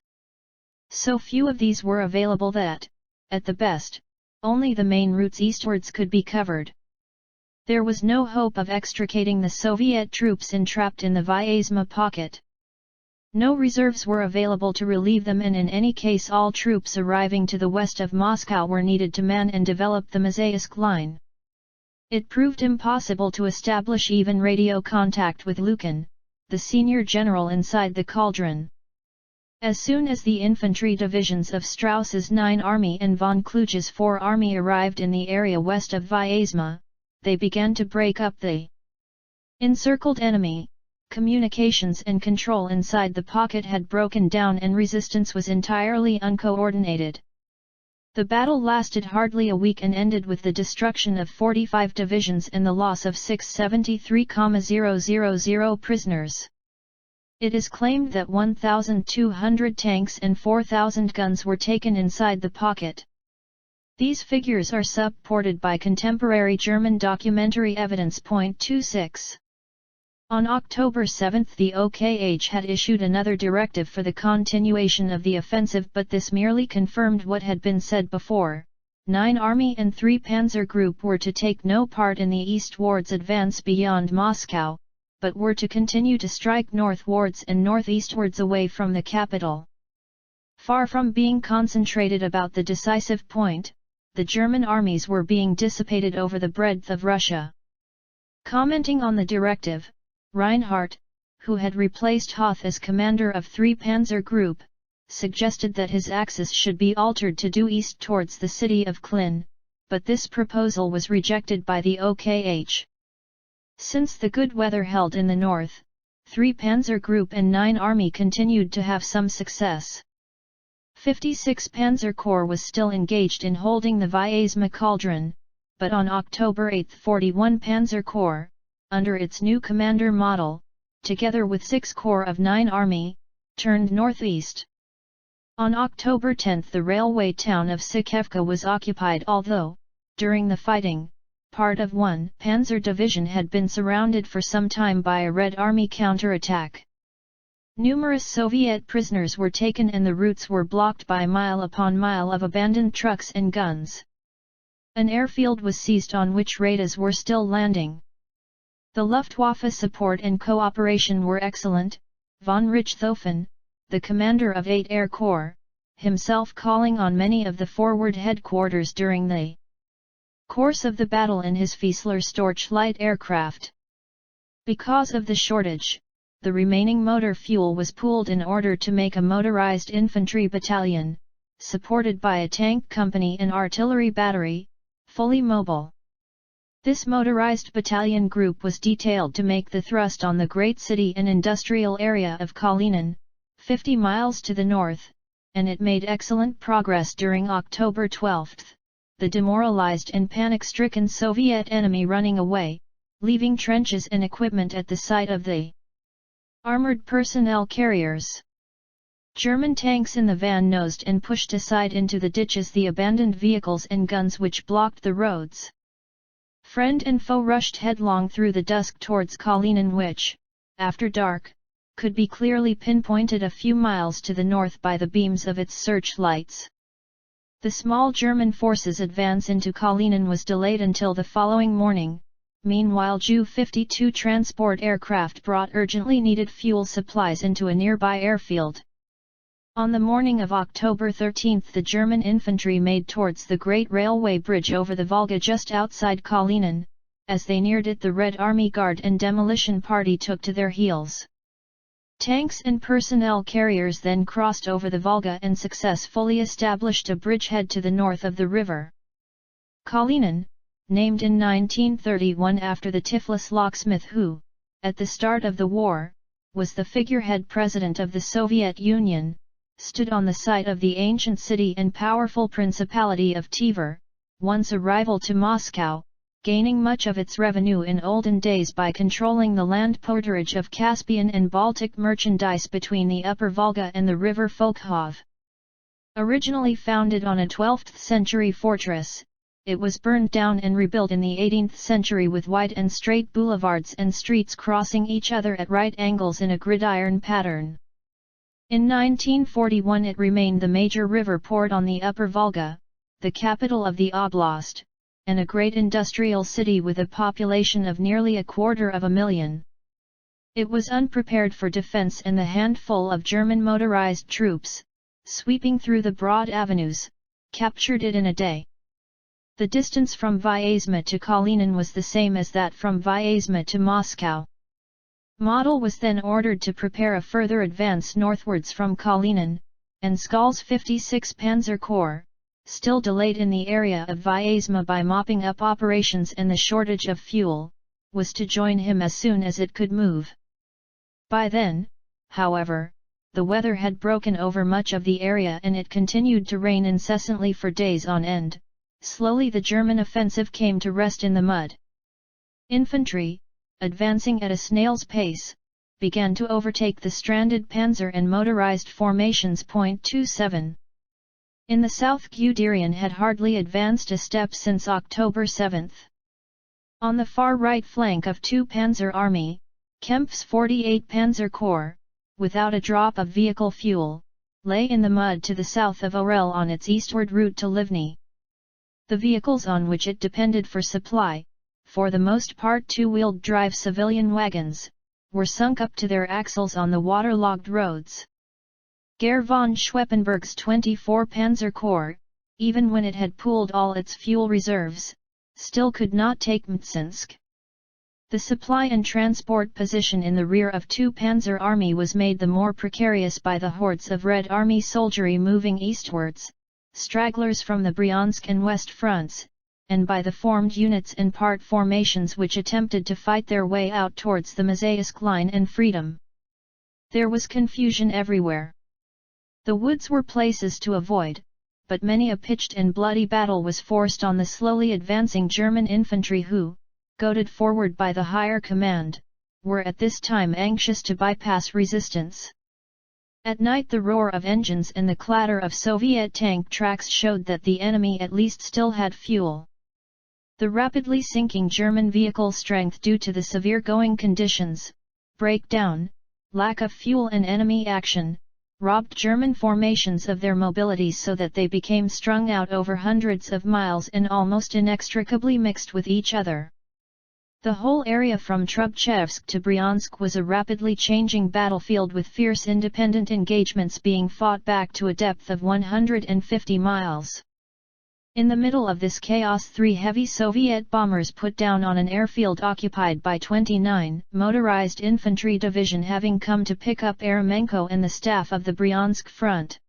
So few of these were available that, at the best, only the main routes eastwards could be covered. There was no hope of extricating the Soviet troops entrapped in the Vyazma pocket. No reserves were available to relieve them, and in any case all troops arriving to the west of Moscow were needed to man and develop the Mazaysk line. It proved impossible to establish even radio contact with Lukin, the senior general inside the cauldron. As soon as the infantry divisions of Strauss's 9 Army and von Kluge's 4 Army arrived in the area west of Vyazma, they began to break up the encircled enemy. Communications and control inside the pocket had broken down and resistance was entirely uncoordinated. The battle lasted hardly a week and ended with the destruction of 45 divisions and the loss of 673,000 prisoners. It is claimed that 1,200 tanks and 4,000 guns were taken inside the pocket. These figures are supported by contemporary German documentary evidence. 26. On October 7 the OKH had issued another directive for the continuation of the offensive, but this merely confirmed what had been said before. 9 Army and 3 Panzer Group were to take no part in the eastwards advance beyond Moscow, but were to continue to strike northwards and northeastwards away from the capital. Far from being concentrated about the decisive point, the German armies were being dissipated over the breadth of Russia. Commenting on the directive, Reinhardt, who had replaced Hoth as commander of 3 Panzer Group, suggested that his axis should be altered to due east towards the city of Klin, but this proposal was rejected by the OKH. Since the good weather held in the north, 3 Panzer Group and 9 Army continued to have some success. 56 Panzer Corps was still engaged in holding the Vyazma cauldron, but on October 8 41 Panzer Corps, under its new commander model, together with 6 Corps of 9 Army, turned northeast. On October 10 the railway town of Sikevka was occupied, although, during the fighting, part of 1 Panzer Division had been surrounded for some time by a Red Army counterattack. Numerous Soviet prisoners were taken and the routes were blocked by mile upon mile of abandoned trucks and guns. An airfield was seized on which raiders were still landing. The Luftwaffe support and cooperation were excellent. Von Richthofen, the commander of 8 Air Corps, himself calling on many of the forward headquarters during the course of the battle in his Fieseler Storch light aircraft. Because of the shortage, the remaining motor fuel was pooled in order to make a motorized infantry battalion, supported by a tank company and artillery battery, fully mobile. This motorized battalion group was detailed to make the thrust on the great city and industrial area of Kalinin, 50 miles to the north, and it made excellent progress during October 12, the demoralized and panic-stricken Soviet enemy running away, leaving trenches and equipment at the site of the armored personnel carriers. German tanks in the van nosed and pushed aside into the ditches the abandoned vehicles and guns which blocked the roads. Friend and foe rushed headlong through the dusk towards Kalinin, which, after dark, could be clearly pinpointed a few miles to the north by the beams of its searchlights. The small German forces' advance into Kalinin was delayed until the following morning. Meanwhile, Ju-52 transport aircraft brought urgently needed fuel supplies into a nearby airfield. On the morning of October 13 the German infantry made towards the great railway bridge over the Volga just outside Kalinin. As they neared it, the Red Army Guard and demolition party took to their heels. Tanks and personnel carriers then crossed over the Volga and successfully established a bridgehead to the north of the river. Kalinin, named in 1931 after the Tiflis locksmith who, at the start of the war, was the figurehead president of the Soviet Union, stood on the site of the ancient city and powerful principality of Tver, once a rival to Moscow, gaining much of its revenue in olden days by controlling the land porterage of Caspian and Baltic merchandise between the upper Volga and the river Volkhov. Originally founded on a 12th-century fortress, it was burned down and rebuilt in the 18th century with wide and straight boulevards and streets crossing each other at right angles in a gridiron pattern. In 1941 it remained the major river port on the upper Volga, the capital of the oblast, and a great industrial city with a population of nearly 250,000. It was unprepared for defense, and the handful of German motorized troops, sweeping through the broad avenues, captured it in a day. The distance from Vyazma to Kalinin was the same as that from Vyazma to Moscow. Model was then ordered to prepare a further advance northwards from Kalinin, and Skal's 56 Panzer Corps, still delayed in the area of Vyazma by mopping up operations and the shortage of fuel, was to join him as soon as it could move. By then, however, the weather had broken over much of the area and it continued to rain incessantly for days on end. Slowly the German offensive came to rest in the mud. Infantry, advancing at a snail's pace, began to overtake the stranded panzer and motorized formations. 27. In the south, Guderian had hardly advanced a step since October 7. On the far right flank of 2 Panzer Army, Kempf's 48 Panzer Corps, without a drop of vehicle fuel, lay in the mud to the south of Orel on its eastward route to Livny. The vehicles on which it depended for supply, for the most part two-wheeled drive civilian wagons, were sunk up to their axles on the waterlogged roads. Gere von Schweppenberg's 24 Panzer Corps, even when it had pooled all its fuel reserves, still could not take Mtsinsk. The supply and transport position in the rear of 2 Panzer Army was made the more precarious by the hordes of Red Army soldiery moving eastwards, stragglers from the Bryansk and West fronts, and by the formed units and part formations which attempted to fight their way out towards the Mazaysk line and freedom. There was confusion everywhere. The woods were places to avoid, but many a pitched and bloody battle was forced on the slowly advancing German infantry who, goaded forward by the higher command, were at this time anxious to bypass resistance. At night the roar of engines and the clatter of Soviet tank tracks showed that the enemy at least still had fuel. The rapidly sinking German vehicle strength due to the severe going conditions, breakdown, lack of fuel and enemy action, robbed German formations of their mobility so that they became strung out over hundreds of miles and almost inextricably mixed with each other. The whole area from Trubchevsk to Bryansk was a rapidly changing battlefield with fierce independent engagements being fought back to a depth of 150 miles. In the middle of this chaos 3 heavy Soviet bombers put down on an airfield occupied by 29 Motorized Infantry Division having come to pick up Eremenko and the staff of the Bryansk front.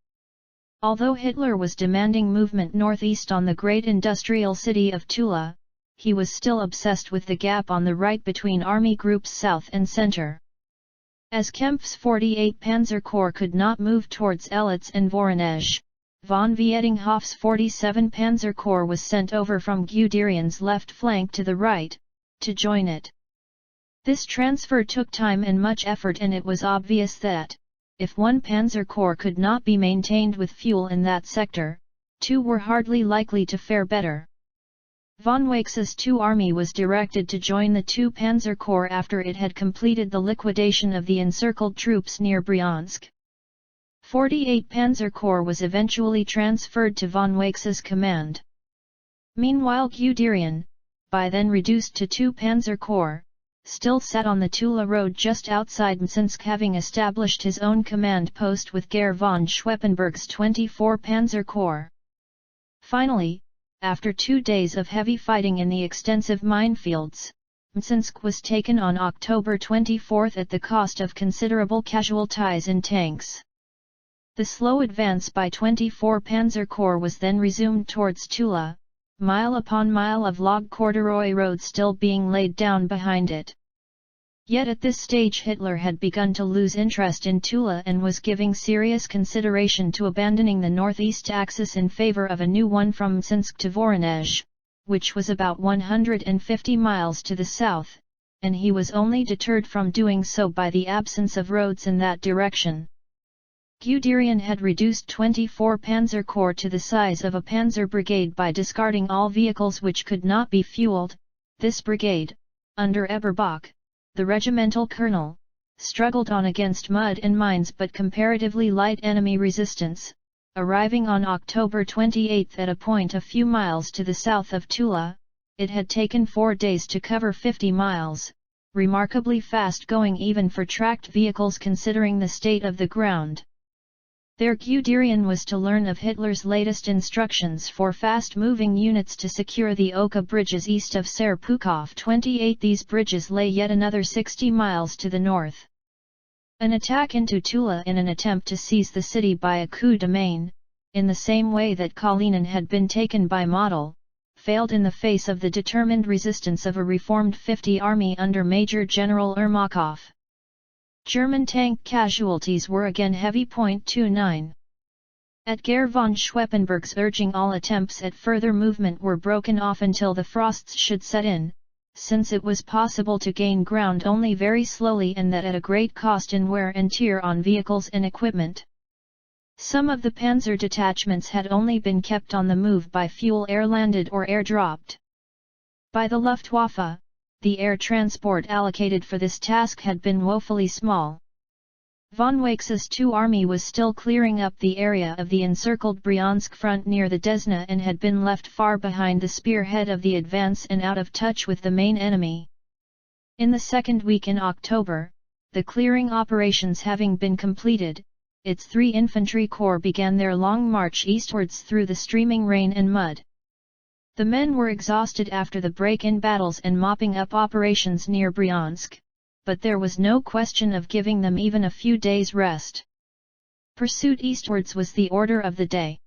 Although Hitler was demanding movement northeast on the great industrial city of Tula, he was still obsessed with the gap on the right between army groups south and center. As Kempf's 48 Panzer Corps could not move towards Elitz and Voronezh, von Vietinghoff's 47 Panzer Corps was sent over from Guderian's left flank to the right, to join it. This transfer took time and much effort, and it was obvious that, if one Panzer Corps could not be maintained with fuel in that sector, 2 were hardly likely to fare better. Von Weichsel's 2 Army was directed to join the 2 Panzer Corps after it had completed the liquidation of the encircled troops near Bryansk. 48 Panzer Corps was eventually transferred to von Weichsel's command. Meanwhile Guderian, by then reduced to 2 Panzer Corps, still sat on the Tula road just outside Mtsinsk, having established his own command post with Gere von Schweppenberg's 24 Panzer Corps. Finally, after 2 days of heavy fighting in the extensive minefields, Mtsensk was taken on October 24 at the cost of considerable casualties in tanks. The slow advance by 24 Panzer Corps was then resumed towards Tula, mile upon mile of log corduroy road still being laid down behind it. Yet at this stage Hitler had begun to lose interest in Tula and was giving serious consideration to abandoning the northeast axis in favor of a new one from Mtsensk to Voronezh, which was about 150 miles to the south, and he was only deterred from doing so by the absence of roads in that direction. Guderian had reduced 24 Panzer Corps to the size of a panzer brigade by discarding all vehicles which could not be fueled. This brigade, under Eberbach, the regimental colonel, struggled on against mud and mines but comparatively light enemy resistance, arriving on October 28 at a point a few miles to the south of Tula. It had taken 4 days to cover 50 miles, remarkably fast going even for tracked vehicles considering the state of the ground. There Guderian was to learn of Hitler's latest instructions for fast-moving units to secure the Oka bridges east of Serpukhov 28. These bridges lay yet another 60 miles to the north. An attack into Tula in an attempt to seize the city by a coup de main, in the same way that Kalinin had been taken by Model, failed in the face of the determined resistance of a reformed 50 Army under Major General Ermakov. German tank casualties were again heavy. 29. At Gare von Schweppenberg's urging, all attempts at further movement were broken off until the frosts should set in, since it was possible to gain ground only very slowly and that at a great cost in wear and tear on vehicles and equipment. Some of the panzer detachments had only been kept on the move by fuel air-landed or air-dropped. By the Luftwaffe, the air transport allocated for this task had been woefully small. Von Wax's II Army was still clearing up the area of the encircled Bryansk front near the Desna and had been left far behind the spearhead of the advance and out of touch with the main enemy. In the second week in October, the clearing operations having been completed, its 3 infantry corps began their long march eastwards through the streaming rain and mud. The men were exhausted after the break-in battles and mopping up operations near Bryansk, but there was no question of giving them even a few days' rest. Pursuit eastwards was the order of the day.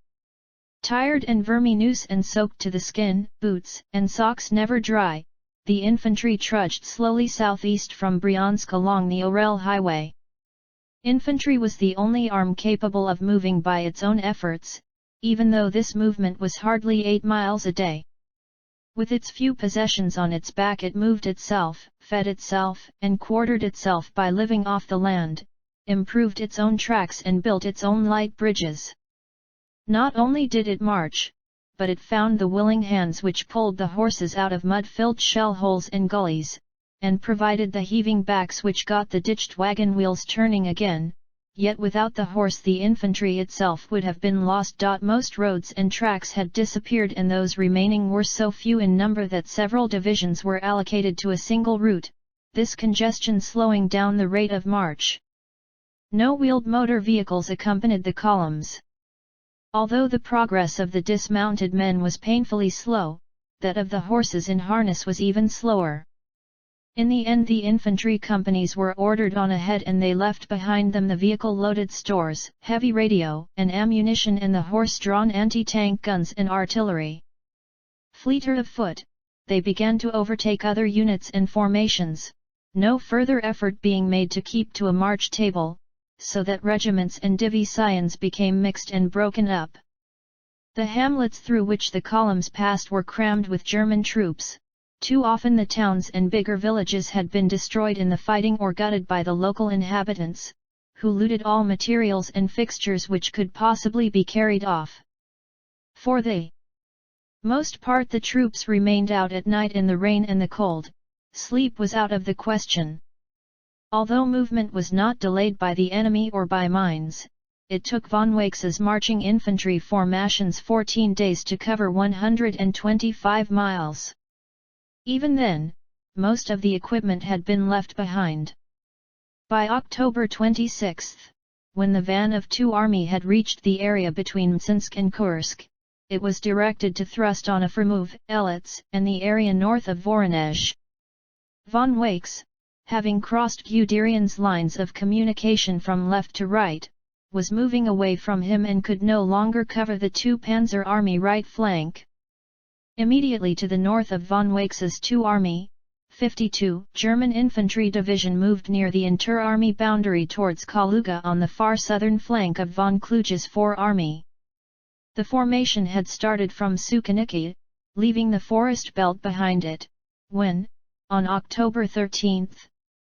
Tired and verminous and soaked to the skin, boots and socks never dry, the infantry trudged slowly southeast from Bryansk along the Orel highway. Infantry was the only arm capable of moving by its own efforts, even though this movement was hardly 8 miles a day. With its few possessions on its back, it moved itself, fed itself, and quartered itself by living off the land, improved its own tracks and built its own light bridges. Not only did it march, but it found the willing hands which pulled the horses out of mud-filled shell holes and gullies, and provided the heaving backs which got the ditched wagon wheels turning again. Yet without the horse the infantry itself would have been lost. Most roads and tracks had disappeared and those remaining were so few in number that several divisions were allocated to a single route, this congestion slowing down the rate of march. No wheeled motor vehicles accompanied the columns. Although the progress of the dismounted men was painfully slow, that of the horses in harness was even slower. In the end the infantry companies were ordered on ahead and they left behind them the vehicle-loaded stores, heavy radio and ammunition and the horse-drawn anti-tank guns and artillery. Fleeter of foot, they began to overtake other units and formations, no further effort being made to keep to a march table, so that regiments and divisions became mixed and broken up. The hamlets through which the columns passed were crammed with German troops. Too often the towns and bigger villages had been destroyed in the fighting or gutted by the local inhabitants, who looted all materials and fixtures which could possibly be carried off. For the most part the troops remained out at night in the rain and the cold. Sleep was out of the question. Although movement was not delayed by the enemy or by mines, it took von Wax's marching infantry formations 14 days to cover 125 miles. Even then, most of the equipment had been left behind. By October 26, when the van of II Army had reached the area between Mtsensk and Kursk, it was directed to thrust on Efremov, Elets, and the area north of Voronezh. Von Wakes, having crossed Guderian's lines of communication from left to right, was moving away from him and could no longer cover the 2 Panzer Army right flank. Immediately to the north of von Wakes's 2 Army, 52 German Infantry Division moved near the inter-army boundary towards Kaluga on the far southern flank of von Kluge's 4 Army. The formation had started from Sukhaniki, leaving the forest belt behind it, when, on October 13,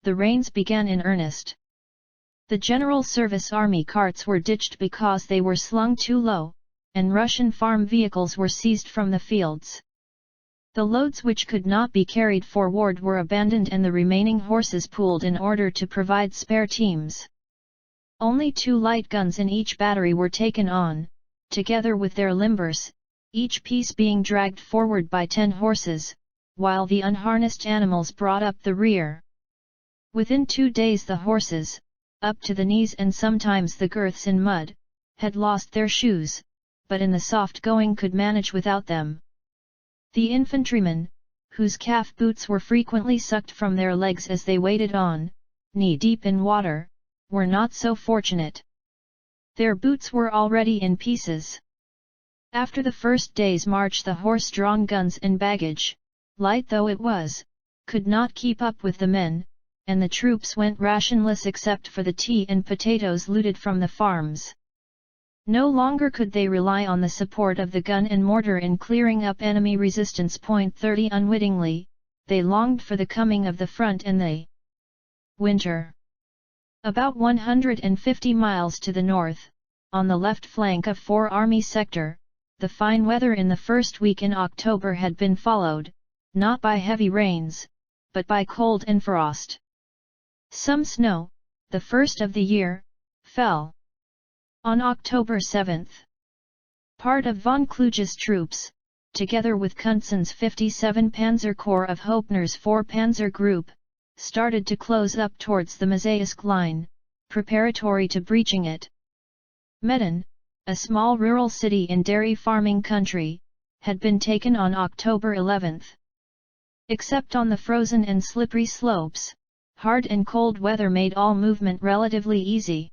the rains began in earnest. The General Service Army carts were ditched because they were slung too low, and Russian farm vehicles were seized from the fields. The loads which could not be carried forward were abandoned and the remaining horses pooled in order to provide spare teams. Only 2 light guns in each battery were taken on, together with their limbers, each piece being dragged forward by 10 horses, while the unharnessed animals brought up the rear. Within 2 days the horses, up to the knees and sometimes the girths in mud, had lost their shoes, but in the soft going could manage without them. The infantrymen, whose calf boots were frequently sucked from their legs as they waded on, knee-deep in water, were not so fortunate. Their boots were already in pieces. After the first day's march the horse-drawn guns and baggage, light though it was, could not keep up with the men, and the troops went rationless except for the tea and potatoes looted from the farms. No longer could they rely on the support of the gun and mortar in clearing up enemy resistance. 30 Unwittingly, they longed for the coming of the front and the winter. About 150 miles to the north, on the left flank of 4 Army sector, the fine weather in the first week in October had been followed, not by heavy rains, but by cold and frost. Some snow, the first of the year, fell. On October 7, part of von Kluge's troops, together with Kunzen's 57 Panzer Corps of Hoepner's 4 Panzer Group, started to close up towards the Mazeisk line, preparatory to breaching it. Medan, a small rural city in dairy farming country, had been taken on October 11. Except on the frozen and slippery slopes, hard and cold weather made all movement relatively easy.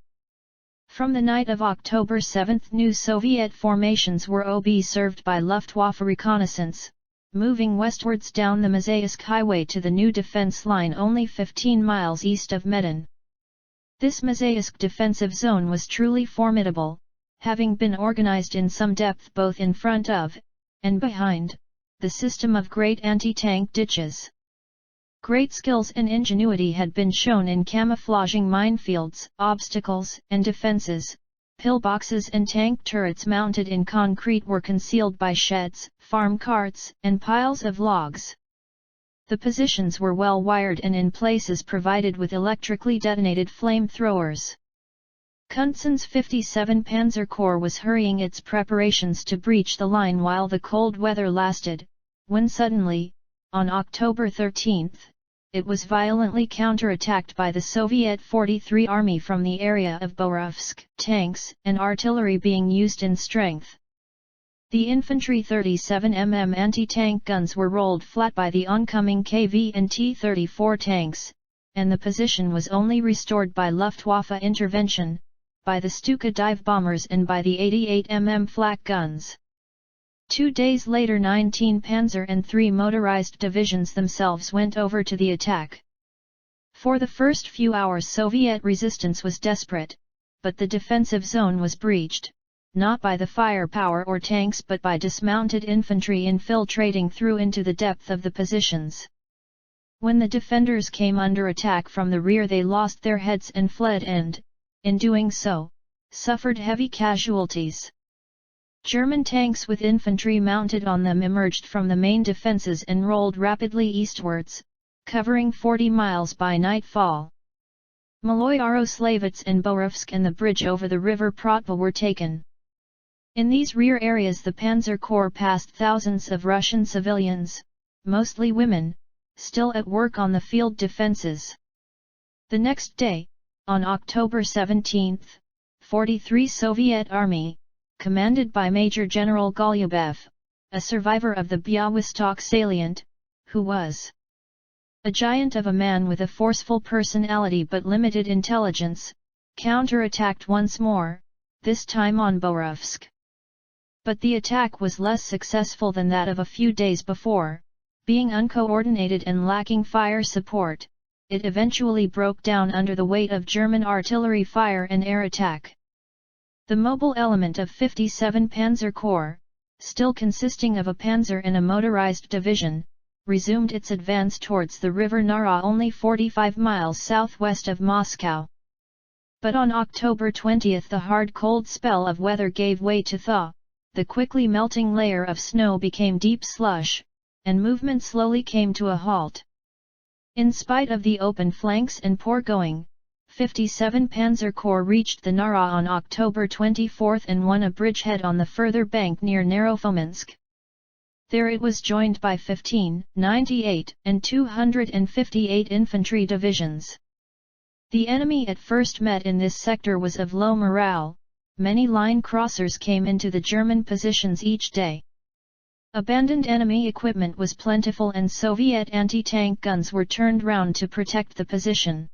From the night of October 7 new Soviet formations were observed by Luftwaffe reconnaissance, moving westwards down the Mazeisk highway to the new defense line only 15 miles east of Medan. This Mazeisk defensive zone was truly formidable, having been organized in some depth both in front of, and behind, the system of great anti-tank ditches. Great skills and ingenuity had been shown in camouflaging minefields, obstacles, and defenses. Pillboxes and tank turrets mounted in concrete were concealed by sheds, farm carts, and piles of logs. The positions were well wired and in places provided with electrically detonated flamethrowers. Kunzen's 57 Panzer Corps was hurrying its preparations to breach the line while the cold weather lasted, when suddenly, on October 13, it was violently counterattacked by the Soviet 43 Army from the area of Borovsk, tanks and artillery being used in strength. The infantry 37 mm anti-tank guns were rolled flat by the oncoming KV and T-34 tanks, and the position was only restored by Luftwaffe intervention, by the Stuka dive bombers and by the 88 mm flak guns. 2 days later 19 Panzer and 3 motorized divisions themselves went over to the attack. For the first few hours Soviet resistance was desperate, but the defensive zone was breached, not by the firepower or tanks but by dismounted infantry infiltrating through into the depth of the positions. When the defenders came under attack from the rear they lost their heads and fled and, in doing so, suffered heavy casualties. German tanks with infantry mounted on them emerged from the main defences and rolled rapidly eastwards, covering 40 miles by nightfall. Maloy Yaroslavets and Borovsk and the bridge over the river Protva were taken. In these rear areas the Panzer Corps passed thousands of Russian civilians, mostly women, still at work on the field defences. The next day, on October 17, 43 Soviet Army, commanded by Major General Golubev, a survivor of the Białystok salient, who was A giant of a man with a forceful personality but limited intelligence, counterattacked once more, this time on Borovsk. But the attack was less successful than that of a few days before, being uncoordinated and lacking fire support. It eventually broke down under the weight of German artillery fire and air attack. The mobile element of 57 Panzer Corps, still consisting of a panzer and a motorized division, resumed its advance towards the river Nara only 45 miles southwest of Moscow. But on October 20 the hard cold spell of weather gave way to thaw, the quickly melting layer of snow became deep slush, and movement slowly came to a halt. In spite of the open flanks and poor going, 57 Panzer Corps reached the Nara on October 24 and won a bridgehead on the further bank near Narofominsk. There it was joined by 15, 98, and 258 infantry divisions. The enemy at first met in this sector was of low morale. Many line crossers came into the German positions each day. Abandoned enemy equipment was plentiful and Soviet anti-tank guns were turned round to protect the position.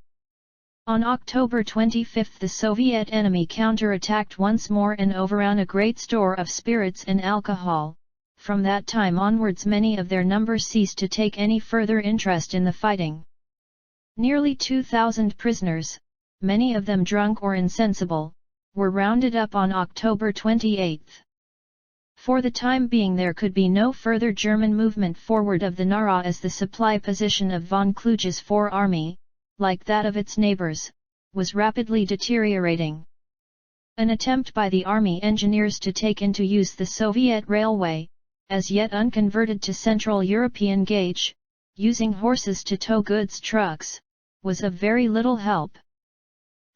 On October 25 the Soviet enemy counterattacked once more and overran a great store of spirits and alcohol. From that time onwards many of their number ceased to take any further interest in the fighting. Nearly 2,000 prisoners, many of them drunk or insensible, were rounded up on October 28. For the time being there could be no further German movement forward of the Nara as the supply position of von Kluge's 4th Army, like that of its neighbors, was rapidly deteriorating. An attempt by the army engineers to take into use the Soviet railway, as yet unconverted to Central European gauge, using horses to tow goods trucks, was of very little help.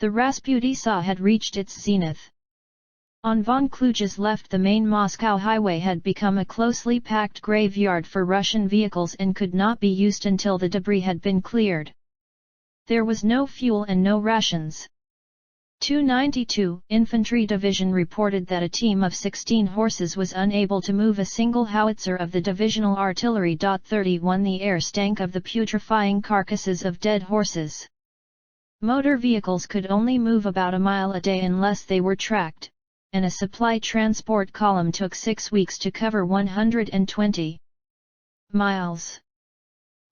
The Rasputisa had reached its zenith. On von Kluge's left the main Moscow highway had become a closely packed graveyard for Russian vehicles and could not be used until the debris had been cleared. There was no fuel and no rations. 292 Infantry Division reported that a team of 16 horses was unable to move a single howitzer of the divisional artillery. 31 The air stank of the putrefying carcasses of dead horses. Motor vehicles could only move about a mile a day unless they were tracked, and a supply transport column took 6 weeks to cover 120 miles.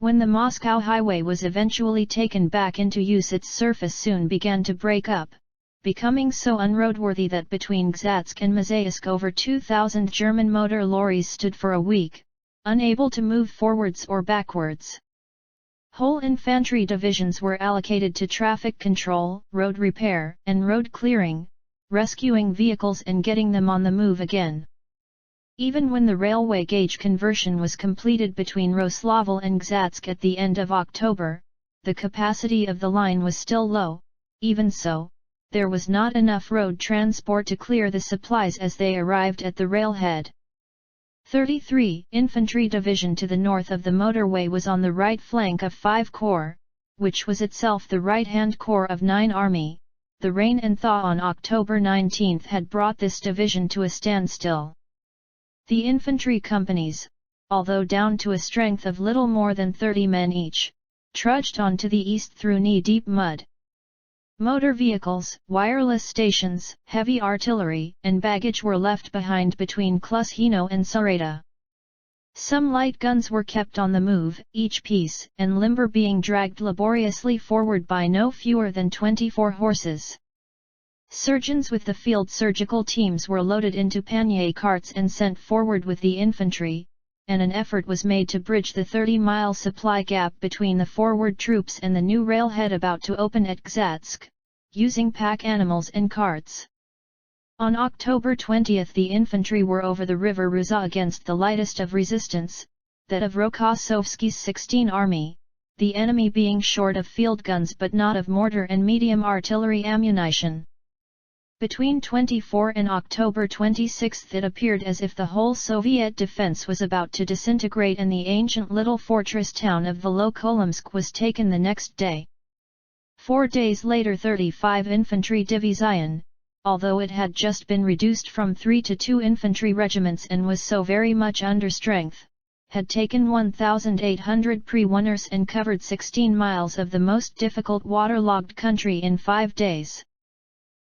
When the Moscow highway was eventually taken back into use, its surface soon began to break up, becoming so unroadworthy that between Gzhatsk and Mazaysk over 2,000 German motor lorries stood for a week, unable to move forwards or backwards. Whole infantry divisions were allocated to traffic control, road repair, and road clearing, rescuing vehicles and getting them on the move again. Even when the railway gauge conversion was completed between Roslavl and Gzhatsk at the end of October, the capacity of the line was still low. Even so, there was not enough road transport to clear the supplies as they arrived at the railhead. 33 Infantry Division to the north of the motorway was on the right flank of 5 Corps, which was itself the right-hand corps of 9 Army. The rain and thaw on October 19 had brought this division to a standstill. The infantry companies, although down to a strength of little more than 30 men each, trudged on to the east through knee-deep mud. Motor vehicles, wireless stations, heavy artillery, and baggage were left behind between Klushino and Sareta. Some light guns were kept on the move, each piece and limber being dragged laboriously forward by no fewer than 24 horses. Surgeons with the field surgical teams were loaded into pannier carts and sent forward with the infantry, and an effort was made to bridge the 30-mile supply gap between the forward troops and the new railhead about to open at Gzhatsk, using pack animals and carts. On October 20 the infantry were over the river Ruza against the lightest of resistance, that of Rokossovsky's 16th Army, the enemy being short of field guns but not of mortar and medium artillery ammunition. Between 24 and October 26 it appeared as if the whole Soviet defense was about to disintegrate, and the ancient little fortress town of Volokholamsk was taken the next day. 4 days later 35 Infantry Division, although it had just been reduced from 3 to 2 infantry regiments and was so very much under strength, had taken 1,800 prisoners and covered 16 miles of the most difficult waterlogged country in 5 days.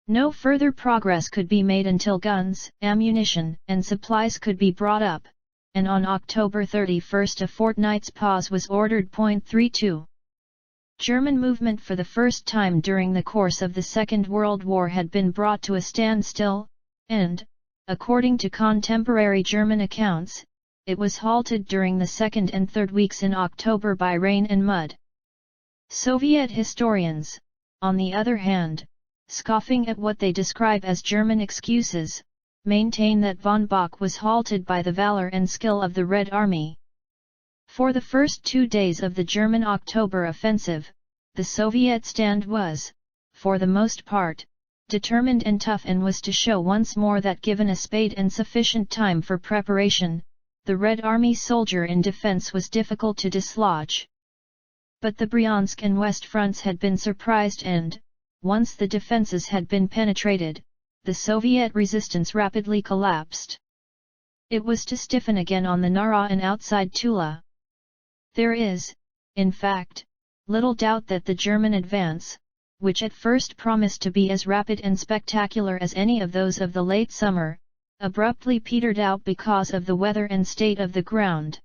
No further progress could be made until guns, ammunition, and supplies could be brought up, and on October 31 a fortnight's pause was ordered. 32. German movement for the first time during the course of the Second World War had been brought to a standstill, and, according to contemporary German accounts, it was halted during the second and third weeks in October by rain and mud. Soviet historians, on the other hand, scoffing at what they describe as German excuses, maintain that von Bock was halted by the valor and skill of the Red Army. For the first 2 days of the German October offensive, the Soviet stand was, for the most part, determined and tough, and was to show once more that given a spade and sufficient time for preparation, the Red Army soldier in defense was difficult to dislodge. But the Bryansk and West fronts had been surprised, and, once the defenses had been penetrated, the Soviet resistance rapidly collapsed. It was to stiffen again on the Nara and outside Tula. There is, in fact, little doubt that the German advance, which at first promised to be as rapid and spectacular as any of those of the late summer, abruptly petered out because of the weather and state of the ground.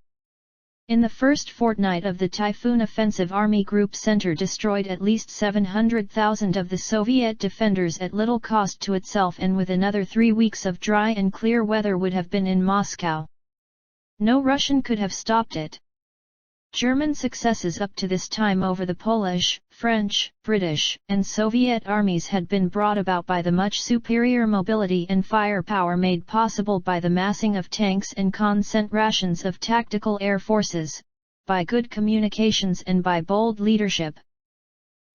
In the first fortnight of the Typhoon offensive, Army Group Center destroyed at least 700,000 of the Soviet defenders at little cost to itself, and with another 3 weeks of dry and clear weather would have been in Moscow. No Russian could have stopped it. German successes up to this time over the Polish, French, British, and Soviet armies had been brought about by the much superior mobility and firepower made possible by the massing of tanks and constant rations of tactical air forces, by good communications and by bold leadership.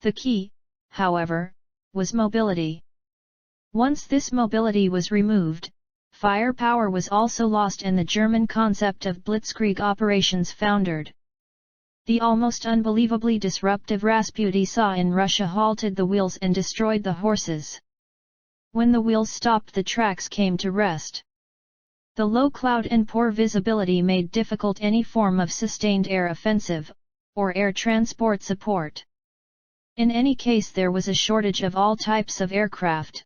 The key, however, was mobility. Once this mobility was removed, firepower was also lost, and the German concept of blitzkrieg operations foundered. The almost unbelievably disruptive Rasputin saw in Russia halted the wheels and destroyed the horses. When the wheels stopped, the tracks came to rest. The low cloud and poor visibility made difficult any form of sustained air offensive, or air transport support. In any case, there was a shortage of all types of aircraft.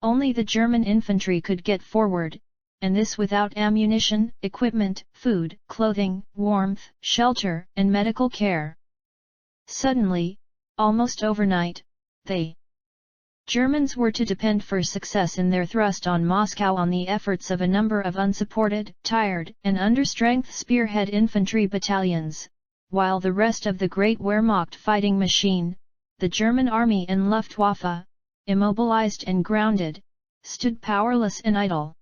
Only the German infantry could get forward, and this without ammunition, equipment, food, clothing, warmth, shelter, and medical care. Suddenly, almost overnight, the Germans were to depend for success in their thrust on Moscow on the efforts of a number of unsupported, tired, and understrength spearhead infantry battalions, while the rest of the great Wehrmacht fighting machine, the German army and Luftwaffe, immobilized and grounded, stood powerless and idle.